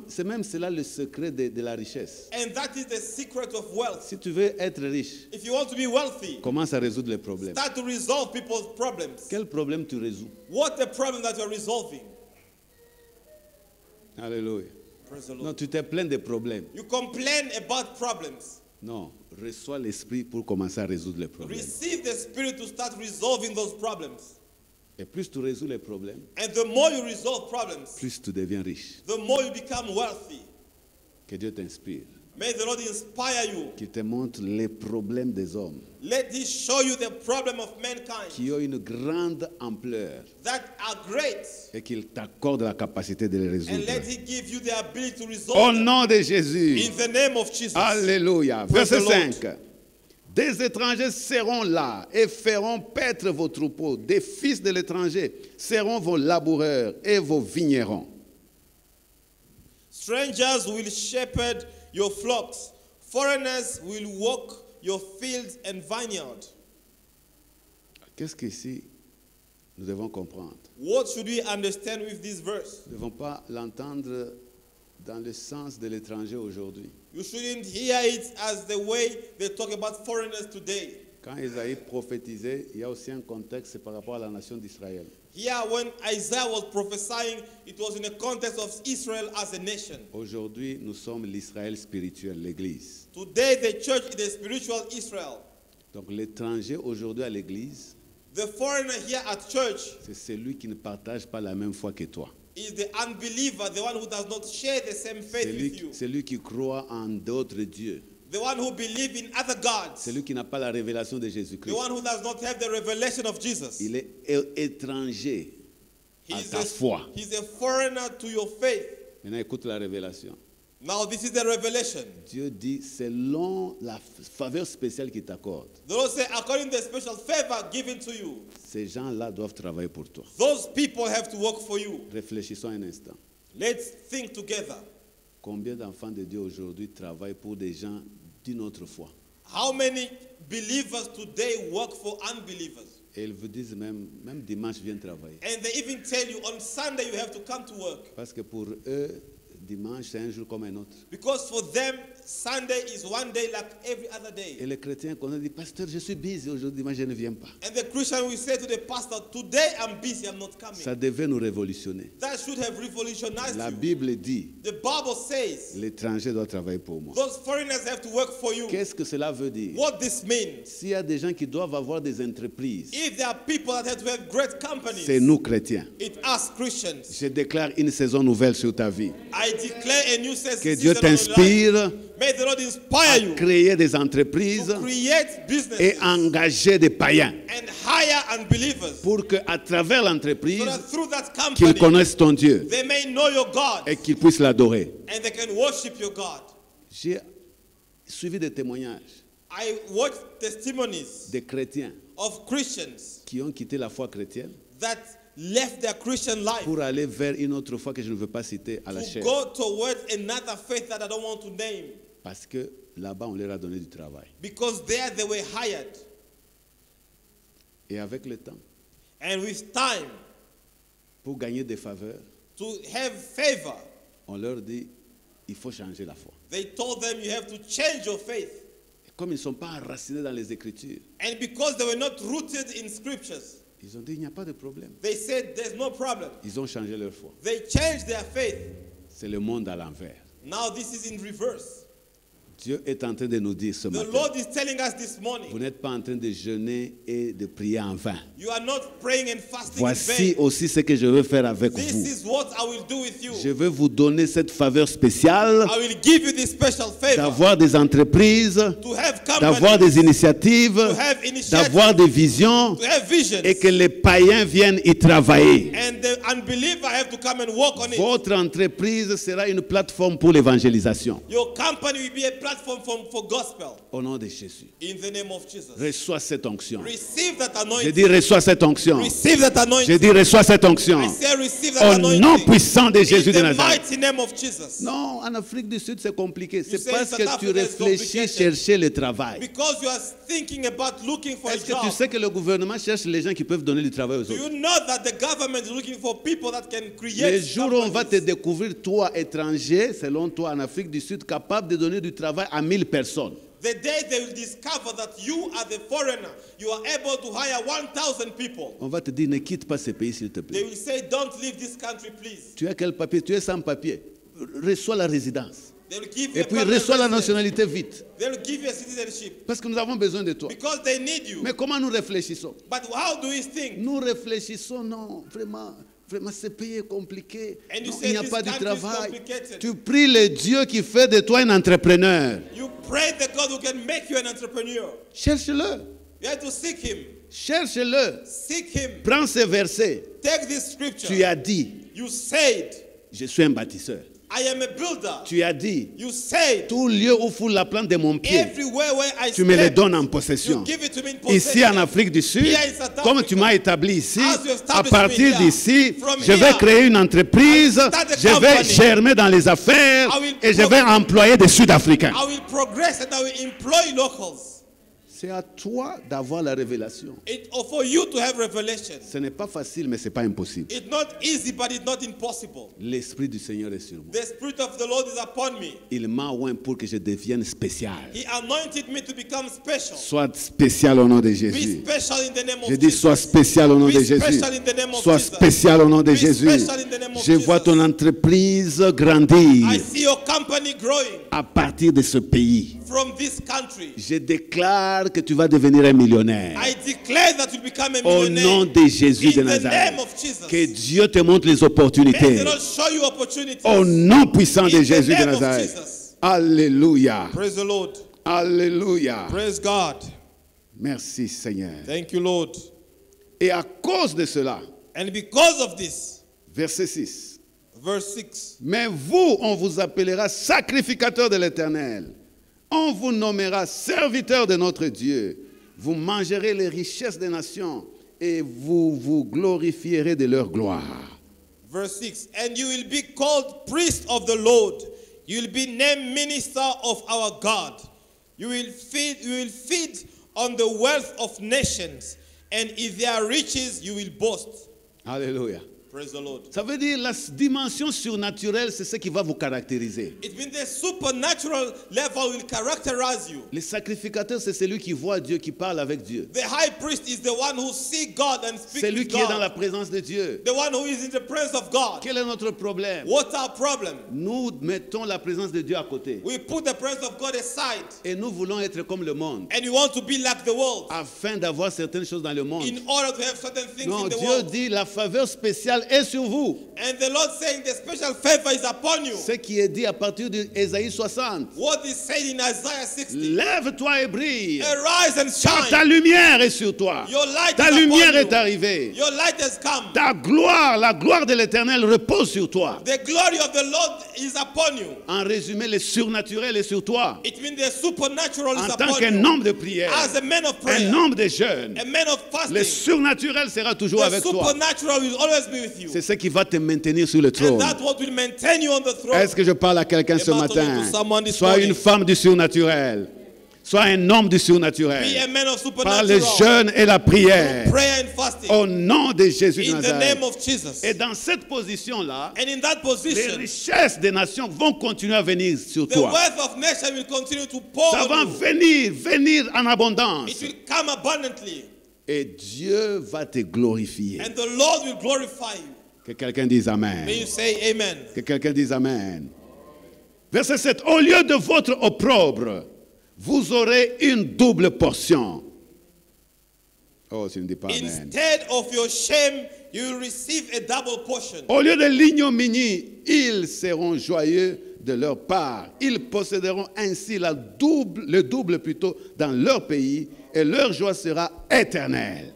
C'est même cela le secret de la richesse. And that is the secret of wealth. Si tu veux être riche, If you want to be wealthy, commence à résoudre les problèmes. start to resolve people's problems. Quel problème tu résous? What the problem that you're resolving? Alléluia. Praise the Non, Lord. tu te plains des problèmes. You complain about problems. Non, reçois l'esprit pour commencer à résoudre les problèmes. Receive the Spirit to start resolving those problems. Et plus tu résous les problèmes, And the more you resolve problems, plus tu deviens riche. the more you become wealthy. Que Dieu t'inspire. May the Lord inspire you. Qu'il te montre les problèmes des hommes Let this show you the problem of mankind qui ont une grande ampleur that are great. et qu'il t'accorde la capacité de les And résoudre. let He give you the ability to Au resolve them. nom de Jésus. In the name of Jesus. Alléluia. Praise Verset the Lord. 5. Des étrangers seront là et feront paître vos troupeaux. Des fils de l'étranger seront vos laboureurs et vos vignerons. Strangers will shepherd your flocks. Foreigners will walk your fields and vineyard. Qu'est-ce qu'ici nous devons comprendre? What should we understand with this verse? Nous ne devons pas l'entendre dans le sens de l'étranger aujourd'hui. You shouldn't hear it as the way they talk about foreigners today. Quand Isaïe prophétisait, il y a aussi un contexte par rapport à la nation d'Israël. Here, when Isaiah was prophesying, it was in the context of Israel as a nation. Aujourd'hui, nous sommes l'Israël spirituel, l'Église. Today, the church is the spiritual Israel. Donc l'étranger aujourd'hui à l'Église, The foreigner here at church c'est celui qui ne partage pas la même foi que toi. is the unbeliever, the one who does not share the same faith with you. Celui qui croit en d'autres dieux. The one who believes in other gods. Celui qui n'a pas la révélation de The Jésus-Christ. one who does not have the revelation of Jesus. Il est étranger à He's ta foi. he's a foreigner to your faith. Maintenant, écoute la révélation. Now, this is the revelation. Dieu dit, selon la faveur spéciale qu'il t'accorde, The Lord said, according to the special favor given to you, ces gens-là doivent travailler pour toi. those people have to work for you. Réfléchissons un instant. Let's think together. Combien d'enfants de Dieu aujourd'hui travaillent pour des gens d'une autre foi? How many believers today work for unbelievers? Et ils vous disent même dimanche, viens travailler. And they even tell you on Sunday you have to come to work. Parce que pour eux, dimanche, c'est un jour comme un autre. Because for them, Sunday is one day like every other day. Et les chrétiens qu'on a dit, pasteur, je suis busy aujourd'hui, moi je ne viens pas. And the Christian will say to the pastor, today I'm busy, I'm not coming. Ça devait nous révolutionner. That should have revolutionized La you. Bible dit, The Bible says, l'étranger doit travailler pour moi. those foreigners have to work for you. Qu'est-ce que cela veut dire? What this means, S'il y a des gens qui doivent avoir des entreprises, if there are people that have to have great companies, c'est nous chrétiens. it's us Christians. Je déclare une saison nouvelle sur ta vie. I declare a new Que Dieu season of your life. t'inspire May the Lord inspire à you créer des entreprises to create businesses et engager des païens and hire unbelievers pour qu'à travers l'entreprise, so that through that qu'ils company connaissent ton Dieu they may know your God et qu'ils puissent l'adorer. and they can worship your God. J'ai suivi des témoignages I watched testimonies des chrétiens of Christians qui ont quitté la foi chrétienne that left their Christian life pour aller vers une autre foi que je ne veux pas citer à la to chair. go towards another faith that I don't want to name, Parce que là-bas, on leur a donné du travail. because there they were hired. Et avec le temps, And with time, pour gagner des faveurs, to have favor, on leur dit, il faut changer la foi. they told them you have to change your faith. Et comme ils ne sont pas enracinés dans les Écritures, And because they were not rooted in scriptures, ils ont dit, il n'y a pas de problème. they said there's no problem. Ils ont changé leur foi. They changed their faith. C'est le monde à l'envers. Now this is in reverse. Dieu est en train de nous dire ce The matin, Lord is telling us this vous morning, n'êtes pas en train de jeûner et de prier en vain. you are not praying and fasting in Voici vain. aussi ce que je veux faire avec This vous. is what I will do with you. Je veux vous donner cette faveur spéciale I will give you this special favor d'avoir des entreprises, to have d'avoir company, des initiatives, to have initiative, d'avoir des visions to have visions, et que les païens viennent y travailler. and the unbeliever have to come and work on it. Votre entreprise sera une plateforme pour l'évangélisation. Your company will be a platform for gospel. Au nom de Jésus. In the name of Jesus. Reçois cette onction. Receive that Je anointing. dis reçois cette onction. Receive that Je anointing. dis reçois cette onction. I say receive that Au nom anointing. puissant de Jésus In de the Nazareth. mighty name of Jesus. Non, en Afrique du Sud, c'est compliqué. C'est say parce South que tu Africa is réfléchis complicated. chercher le travail. Because you are thinking about looking for a Est-ce que job. tu sais que le gouvernement cherche les gens qui peuvent donner du travail aux Do autres? you know that the government is looking for people that can create Le jour où on va te companies? découvrir, toi, étranger, selon toi, en Afrique du Sud, capable de donner du travail à 1000 personnes. The day they will discover that you are the foreigner, you are able to hire 1,000 people. On va te dire, ne quitte pas ce pays, s'il te They plaît. will say, don't leave this country, please. Tu as quel papier? Tu es sans papier. Reçois la résidence. They will give you Et a puis permanent reçois la residence. nationalité vite. They will give you a citizenship Parce que nous avons besoin de toi. because they need you. Mais comment nous réfléchissons? But how do you think? Nous réfléchissons, non, vraiment, ce pays est compliqué. And you Non, say il n'y a this pas de country is travail. complicated. Tu pries le Dieu qui fait de toi un entrepreneur. You pray the God who can make you an entrepreneur. Cherche-le. You have to seek him. Cherche-le. Seek him. Prends ces versets. Take this scripture. Tu as dit, You said, je suis un bâtisseur. I am a builder. Tu as dit, You said, tout lieu où foule la plante de mon pied, everywhere where I tu me le step, donnes en you possession. give it to me in Ici possession. en Afrique du Sud, Here in South comme Africa, tu m'as établi ici, as you à established partir me here, d'ici, from je vais here, créer une entreprise, I will start a je vais company. germer dans les affaires I will et je vais employer des Sud-Africains. I will progress and I will employ locals. C'est à toi d'avoir la révélation. Or for you to have revelation. Ce n'est pas facile, mais ce n'est pas impossible. It's not easy, but it's not impossible. L'Esprit du Seigneur est sur moi. The Spirit of the Lord is upon me. Il m'a oint pour que je devienne spécial. He anointed me to become special. Sois spécial au nom de Be Jésus. special in the name of Je dis, Jesus. sois spécial au nom Be de Jésus. special in the name of Sois Jesus. spécial au nom de Be Jésus. special in the name of Je vois Jesus. ton entreprise grandir I see your company growing à partir de ce pays. from this country. Je déclare que tu vas devenir un millionnaire. I declare that you'll become a Au millionaire. nom de Jésus de In the Nazareth. name of Jesus. Que Dieu te montre les May opportunités. the Lord show you opportunities. Au nom puissant de In the Jésus de name of Nazareth. Jesus. Alléluia. Praise the Lord. Alléluia. Praise God. Merci Seigneur. Thank you, Lord. Et à cause de cela, And because of this, verset 6. verse 6, Mais vous, on vous appellera sacrificateur de l'Éternel. On vous nommera serviteur de notre Dieu. Vous mangerez les richesses des nations et vous vous glorifierez de leur gloire. verse 6, and you will be called priest of the Lord. You will be named minister of our God. You will feed on the wealth of nations, and in their riches you will boast. Alléluia. Praise the Lord. Ça veut dire la dimension surnaturelle, c'est ce qui va vous caractériser. It means the supernatural level will characterize you. Le sacrificateur, c'est celui qui voit Dieu, qui parle avec Dieu. The high priest is the one who sees God and speaks C'est lui with qui est dans la God. présence de Dieu. The one who is in the presence of God. Quel est notre problème? What's our problem? Nous mettons la présence de Dieu à côté. We put the presence of God aside Et nous voulons être comme le monde, and we want to be like the world afin d'avoir certaines choses dans le monde. in order to have certain things Non, in the Dieu world. dit la faveur spéciale est sur vous. And the Lord saying the special favor is upon you. Ce qui est dit à partir d'Ésaïe 60. What is said in Isaiah 60. Lève-toi et brille. Arise and Car ta shine. lumière est sur toi. Your light Ta is lumière upon est you. arrivée. Your light has come. Ta gloire, la gloire de l'Éternel repose sur toi. The glory of the Lord is upon you. En résumé, le surnaturel est sur toi. It means the supernatural En is tant upon qu'un you. homme de prière, As a man of prayer, un homme de jeûne, a man of le fasting, surnaturel sera toujours the avec toi. supernatural will always be with you. C'est ce qui va te maintenir sur le And trône. that's what will maintain you on the throne. Est-ce que je parle à quelqu'un ce Am I talking matin? to someone this Sois morning? une femme du surnaturel. Sois un homme du Be a surnaturel. man of Par le supernatural. jeûne et la prière. Prayer and fasting. Au nom de Jésus de In the Nazareth. name of Jesus. Et dans cette position-là, And in that les position, richesses des nations vont continuer à venir sur the toi. wealth of nation will continue to pour Ça va on you. venir en abondance. It will come abundantly. Et Dieu va te glorifier. And the Lord will glorify you. Que quelqu'un dise Amen. May you say amen. Que quelqu'un dise Amen. Verset 7. Au lieu de votre opprobre, vous aurez une double portion. Oh, tu ne dis pas Amen. Instead of your shame, you will receive a double portion. Au lieu de l'ignominie, ils seront joyeux de leur part. Ils posséderont ainsi le double plutôt dans leur pays, et leur joie sera éternelle.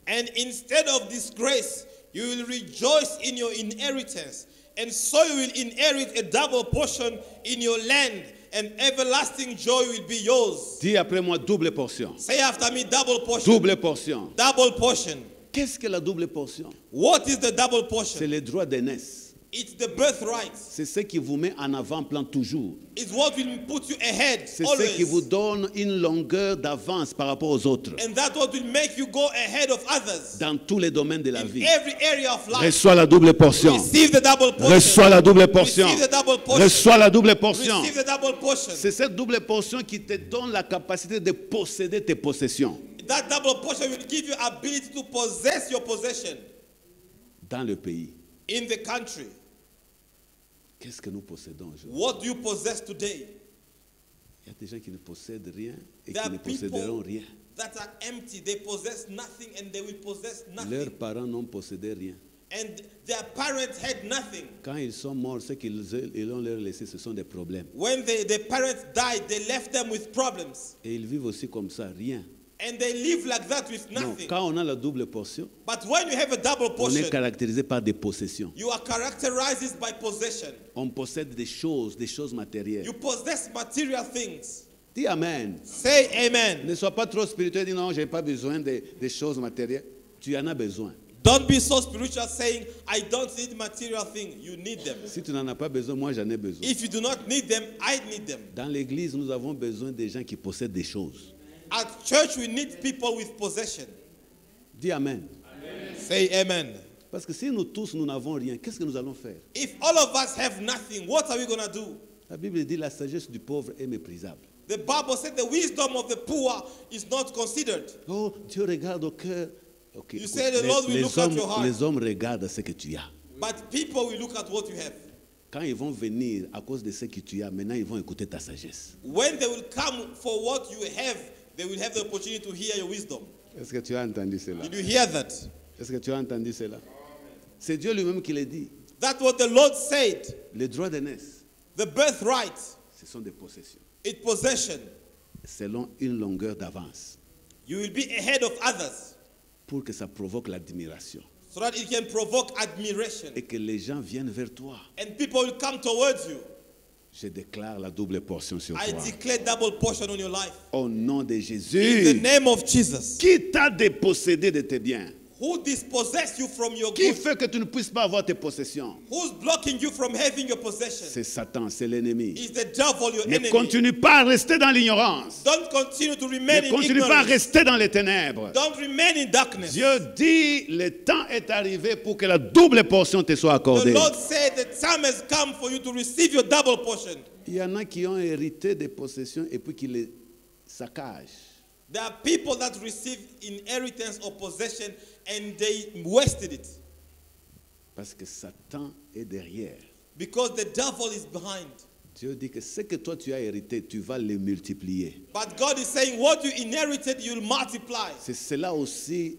And instead of disgrace, you will rejoice in your inheritance. And so you will inherit a double portion in your land, and everlasting joy will be yours. Dis après moi, double portion. Say after me, double portion. Double portion. Double portion. Qu'est-ce que la double portion? What is the double C'est portion? le droit d'aînesse. It's the birthright. C'est ce qui vous met en avant-plan toujours. It's what will put you ahead C'est ce qui vous always. donne une longueur d'avance par rapport aux autres. And that's what will make you go ahead of others. Dans tous les domaines de la In vie. every area of life. Reçois la double portion. Receive the double portion. Reçois la double portion. Receive the double portion. Reçois la double portion. Receive the double portion. C'est cette double portion qui te donne la capacité de posséder tes possessions That double portion will give you ability to possess your possession dans le pays. in the country. Qu'est-ce que nous possédons aujourd'hui? What do you possess today? Il y a des gens qui ne possèdent rien et There qui are ne posséderont people rien. that are empty. They possess nothing and they will possess Leurs nothing. parents n'ont possédé rien. And their parents had nothing. Quand ils sont morts, ce qu'ils ont leur laissé, ce sont des problèmes. When the parents died, they left them with problems. Et ils vivent aussi comme ça, rien. And they live like that with Non, nothing. quand on a la double portion, But when you have a double on est portion, caractérisé par des possessions. you are characterized by possession. On possède des choses matérielles. You possess material things. Dis Amen. Say amen. Ne sois pas trop spirituel, dis non, je n'ai pas besoin des choses matérielles. Tu en as besoin. Don't be so spiritual saying, I don't need material things. You need them. Si tu n'en as pas besoin, moi j'en ai besoin. If you do not need them, I need them. Dans l'église, nous avons besoin des gens qui possèdent des choses. At church, we need people with possession. Dis Amen. Say amen. Parce que si nous tous, nous n'avons rien, qu'est-ce que nous allons faire? If all of us have nothing, what are we going to do? La Bible dit la sagesse du pauvre est méprisable. The Bible said the wisdom of the poor is not considered. Oh, Dieu regarde au cœur. Ok, You écoute, say the Lord will look at your heart. les hommes regardent ce que tu as. But people will look at what you have. Quand ils vont venir à cause de ce que tu as, maintenant ils vont écouter ta sagesse. When they will come for what you have, they will have the opportunity to hear your wisdom. Est-ce que tu as entendu cela? Did you hear that? Est-ce que tu as entendu cela? C'est Dieu lui-même qui l'a dit. That's what the Lord said. Les droits d'aînesse, The birthright, ce sont des possessions. it's possession. Selon une longueur d'avance. You will be ahead of others Pour que ça provoque l'admiration. so that it can provoke admiration. Et que les gens viennent vers toi. And people will come towards you. Je déclare la double portion sur I toi. declare double portion on your life. Au nom de In the Jésus. name of Jesus. Qui t'a dépossédé de tes biens? Who dispossess you from your Qui goods? fait que tu ne puisses pas avoir tes possessions? Who's blocking you from having your possession? C'est Satan, c'est l'ennemi. Is the devil your Ne enemy? continue pas à rester dans l'ignorance. Don't continue to remain Ne in continue pas à ignorance. rester dans les ténèbres. Don't remain in darkness. Dieu dit, le temps est arrivé pour que la double portion te soit The accordée. Lord said the time has come for you to receive your double portion. Il y en a qui ont hérité des possessions et puis qui les saccagent. There are people that receive inheritance or possession and they wasted it Parce que Satan est derrière. because the devil is behind. Dieu dit que ce que toi tu as hérité, tu vas le multiplier. But God is saying what you inherited, you'll multiply. C'est cela aussi,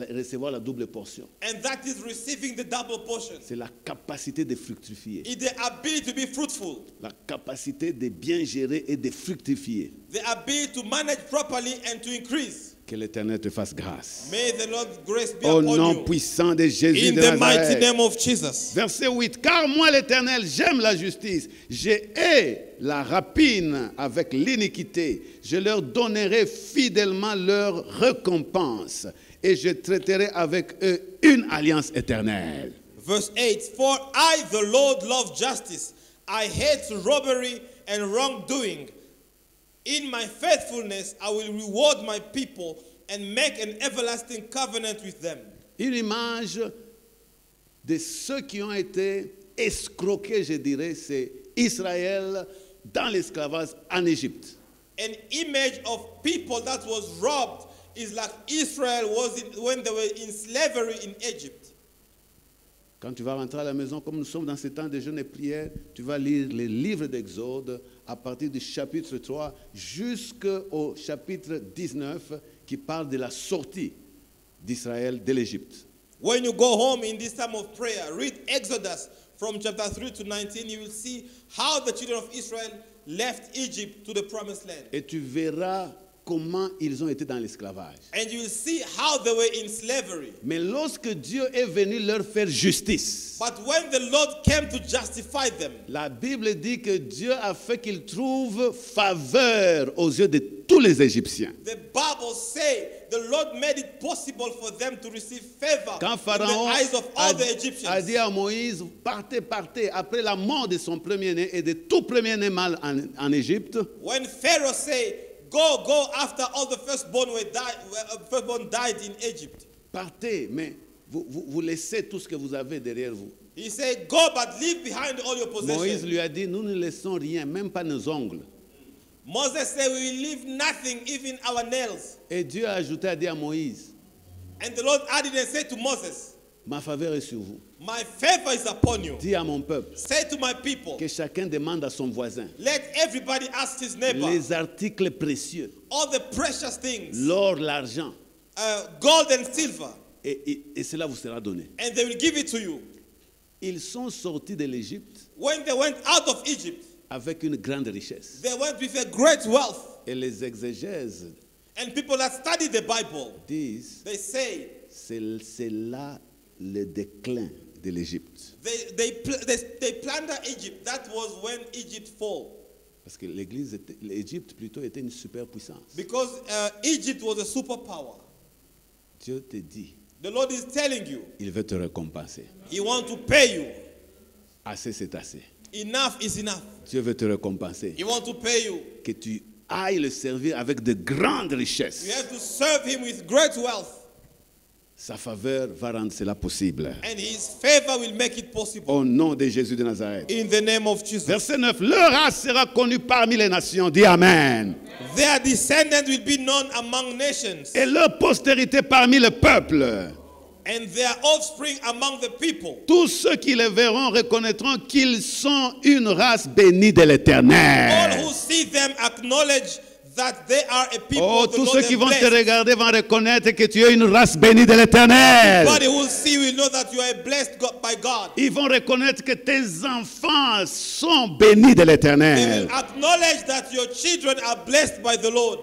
recevoir la double portion. And that is receiving the double portion. C'est la capacité de fructifier. It's the ability to be fruitful, La capacité de bien gérer et de fructifier. the ability to manage properly and to increase. Que l'Éternel te fasse grâce. May the Lord's grace be Au upon nom you. puissant de Jésus In de the mighty Nazareth. name of Jesus. Verset 8. Car moi l'Éternel, j'aime la justice. Je hais la rapine avec l'iniquité. Je leur donnerai fidèlement leur récompense. Et je traiterai avec eux une alliance éternelle. Verse 8, for I, the Lord, love justice. I hate robbery and wrongdoing. In my faithfulness, I will reward my people and make an everlasting covenant with them. Une image de ceux qui ont été escroqués, je dirais, c'est Israël dans l'esclavage en Égypte. An image of people that was robbed is like Israel was when they were in slavery in Egypt. Quand tu vas rentrer à la maison, comme nous sommes dans ce temps de jeûne et prière, tu vas lire les livres d'Exode à partir du chapitre 3 jusqu'au chapitre 19 qui parle de la sortie d'Israël de l'Égypte. When you go home in this time of prayer, read Exodus from chapter 3 to 19, you will see how the children of Israel left Egypt to the promised land. Et tu verras comment ils ont été dans l'esclavage. And you will see how they were in slavery. Mais lorsque Dieu est venu leur faire justice, But when the Lord came to justify them, la Bible dit que Dieu a fait qu'ils trouvent faveur aux yeux de tous les Égyptiens. the Bible says the Lord made it possible for them to receive favor Quand in the Pharaon eyes of all the Egyptians. a dit à Moïse, partez, partez, après la mort de son premier-né et de tout premier-né mâle en Égypte, When Pharaoh said, go after all the firstborn died in Egypt. partez, mais vous laissez tout ce que vous avez derrière vous. He said, go but leave behind all your Moïse possessions. lui a dit, nous ne laissons rien, même pas nos ongles. Moses said, we will leave nothing, even our nails. Et Dieu a ajouté, a dit à Moïse, And the Lord added and said to Moses, ma faveur est sur vous. my favor is upon you. Dis à mon peuple Say to my people, que chacun demande à son voisin let everybody ask his neighbor les articles précieux, all the precious things, l'or, l'argent, gold and silver, et cela vous sera donné. and they will give it to you. Ils sont sortis de l'Égypte When they went out of Egypt, avec une grande richesse. they went with a great wealth. Et les exégèses And people that study the Bible, disent, they say, c'est là le déclin de l'Égypte. they plunder Egypt. That was when Egypt fall. Parce que l'Égypte plutôt était une superpuissance. Because Egypt was a superpower. Dieu te dit, The Lord is telling you, il veut te récompenser. He wants to pay you. Assez, c'est assez. Enough is enough. Dieu veut te récompenser. He wants to pay you. Que tu ailles le servir avec de grandes richesses. You have to serve Him with great wealth. Sa faveur va rendre cela possible. And His favor will make it possible. Au nom de Jésus de Nazareth. In the name of Jesus. Verset 9. Leur race sera connue parmi les nations. Dis Amen. Their descendants will be known among nations. Et leur postérité parmi le peuple. And their offspring among the people. Tous ceux qui les verront reconnaîtront qu'ils sont une race bénie de All l'Éternel. who see them acknowledge that they are a people Oh, of the tous Lord ceux qui and vont te blessed. regarder vont reconnaître que tu es une race bénie de l'Éternel. Everybody who will see will know that you are blessed by God. Ils vont reconnaître que tes enfants sont bénis de They l'Éternel. will acknowledge that your children are blessed by the Lord.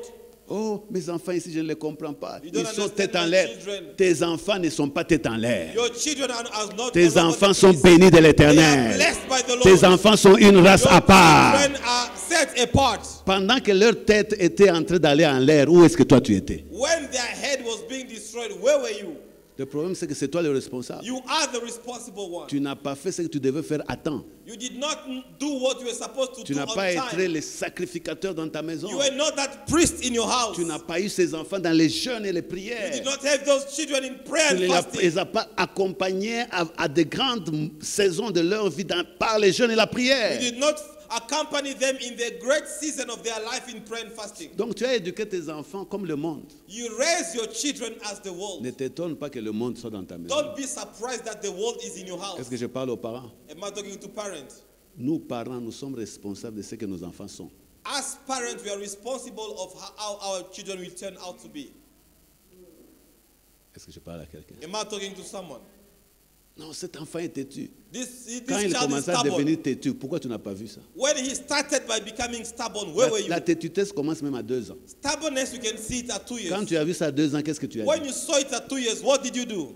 Oh, mes enfants ici, je ne les comprends pas. You Ils don't sont understand tête en my l'air. children. Tes enfants ne sont pas tête en l'air. Your children are not. Tes are not enfants sont blessed. bénis de They are l'Éternel. blessed by the Lord. Tes enfants sont une race Your à part. children are set apart. Pendant que leur tête était en train d'aller en l'air, où est-ce que toi tu étais? When their head was being destroyed, where were you? Le problème, c'est que c'est toi le responsable. You are the responsible one. Tu n'as pas fait ce que tu devais faire à temps. You did not do what you were supposed to Tu do n'as on pas été time. le sacrificateur dans ta maison. You were not that priest in your house. Tu n'as pas eu ces enfants dans les jeûnes et les You prières. did not have those children in prayer Tu and ne fasting. les as pas accompagnés à de grandes saisons de leur vie par les jeûnes et la prière. You did not accompany them in the great season of their life in prayer and fasting. Donc tu as éduqué tes enfants comme le monde. You raise your children as the Ne world. t'étonne pas que le monde soit dans ta maison. Don't be surprised that the world is in your house. Est-ce que je parle aux parents? Am I talking to parents? Nous, parents, nous sommes responsables de ce que nos enfants sont. As parents, we are responsible of how our children will turn out to be. Est-ce que je parle à quelqu'un? Am I talking to someone? Non, cet enfant est têtu. This Quand il child is commençait à stubborn. devenir têtu, pourquoi tu n'as pas vu ça? When he started by becoming stubborn, where were you? La tétutesse commence même à 2 ans. Stubbornness, you can see it at 2 years. Quand tu as vu ça à 2 ans, qu'est-ce que tu as When dit? you saw it at 2 years, what did you do?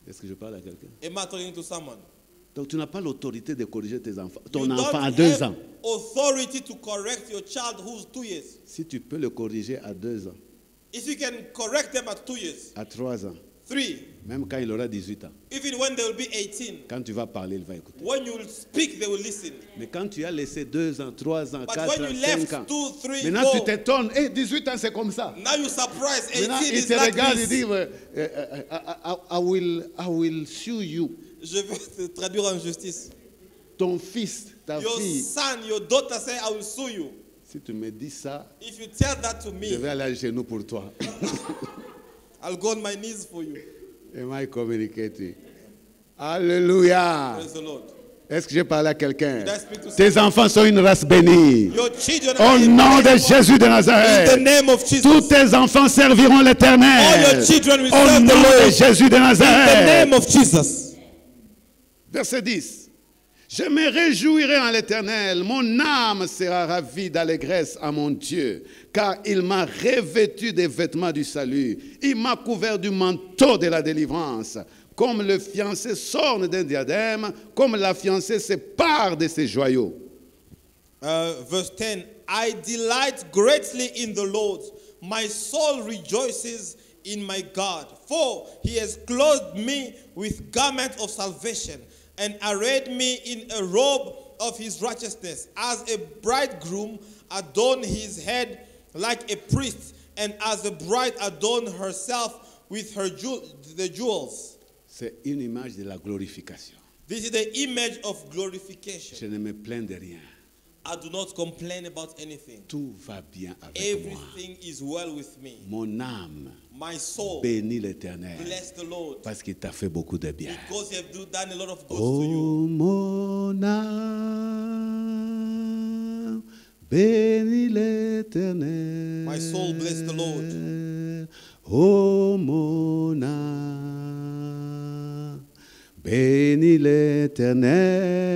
Est-ce que je parle à quelqu'un? Am I talking to someone? Donc tu n'as pas l'autorité de corriger tes enfants. You Ton don't enfant à 2 ans. have authority to correct your child who's 2 years. Si tu peux le corriger à 2 ans, If you can correct them at 2 years, à 3 ans, 3, même quand il aura 18 ans, even when they will be 18, quand tu vas parler, il va écouter. when you will speak, they will listen. Mais quand tu as laissé 2 ans, 3 ans, But 4 when ans, you 5 left ans, 2, 3, maintenant tu 4, t'étonnes, 18 ans c'est comme ça. now you're surprised. 18 Maintenant il is te like regarde et this. dit, I will sue you. Je vais te traduire en justice. Ton fils, ta Your fille, son, your daughter say, I will sue you. si tu me dis ça, If you tell that to je me, vais aller à genoux pour toi. I'll go on my knees for you. Am I communicating? Alléluia. Praise the Lord. Est-ce que j'ai parlé à quelqu'un? Did I speak to Tes enfants sont une race bénie. Your children Au are nom de blessed. Jésus de In the Nazareth, name of Jesus. tous tes enfants serviront All l'Éternel. your children will Au serve the nom de Lord. Jésus de In the Nazareth. name of Jesus. Verset 10. Je me réjouirai en l'Éternel, mon âme sera ravie d'allégresse à mon Dieu, car il m'a revêtu des vêtements du salut, il m'a couvert du manteau de la délivrance, comme le fiancé s'orne d'un diadème, comme la fiancée se pare de ses joyaux. Verse 10, I delight greatly in the Lord. My soul rejoices in my God. For he has clothed me with garment of salvation and arrayed me in a robe of his righteousness. As a bridegroom adorn his head like a priest, and as a bride adorn herself with her the jewels. C'est une image de la glorification. This is the image of glorification. Je ne me plains de rien. I do not complain about anything. Tout va bien avec moi. Everything is well with me. Mon âme My soul bénit l'Éternel bless the Lord, parce qu'il t'a fait beaucoup de bien. because he has done a lot of good to Oh, you. mon âme, bénis l'Éternel. My soul bless the Lord. Oh, mon âme, bénis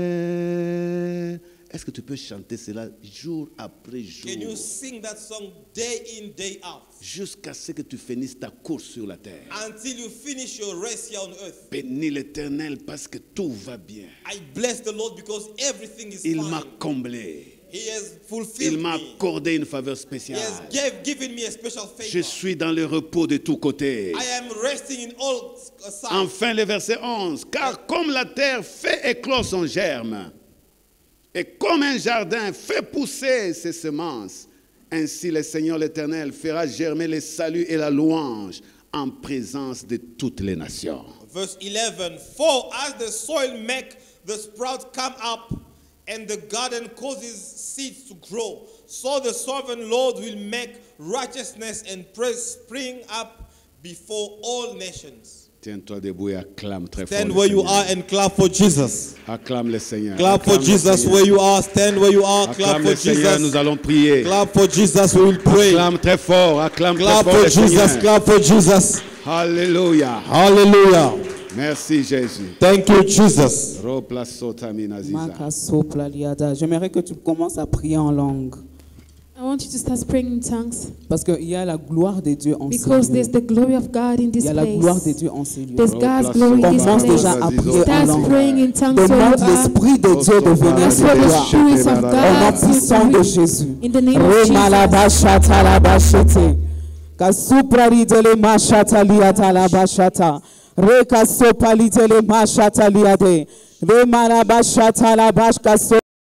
l'Éternel. Est-ce que tu peux chanter cela jour après jour, Can you sing that song day in, day out, jusqu'à ce que tu finisses ta course sur la terre? until you finish your race here on earth? Bénis l'Éternel parce que tout va bien. I bless the Lord because everything is Il fine. m'a comblé. He has Il fulfilled m'a me. accordé une faveur He spéciale. has given me a special Je favor. suis dans le repos de tous côtés. I am resting in all sides. Enfin, le verset 11. Car comme la terre fait éclore son germe, et comme un jardin fait pousser ses semences, ainsi le Seigneur l'Éternel fera germer le salut et la louange en présence de toutes les nations. Verse 11, for as the soil make the sprout come up, and the garden causes seeds to grow, so the sovereign Lord will make righteousness and praise spring up before all nations. Tiens-toi debout et acclame très fort. Stand le where you Seigneur. are and clap for Jesus. Acclame le Seigneur. Clap for Acclame le Jesus Seigneur. where you are. Stand where you are. Clap Acclame for le Seigneur, nous Jesus. allons prier. Clap for Jesus, we will pray. Acclame très fort, acclame très Clap fort for le Jesus. Seigneur. Clap for Jesus. Alléluia. Hallelujah. Merci Jésus. Thank you, Jesus. J'aimerais que tu commences à prier en langue. I want you to start praying in tongues Parce qu'il y a la gloire de Dieu en ce because lieu. there's the glory of God in Il this y a la gloire de place. Dieu en ce lieu. There's God's glory in this Commence déjà place. à prier en Start langue. praying in tongues where you Demande are. l'Esprit de Dieu de venir That's sur where the toi. Spirit of Au nom God puissant de will Jésus. in the name of Jesus. Remalabashatalabashete. Kasupraritele mashata liata la bashata. Reka sopalitele mashata liade. Remana bashata la bashka so.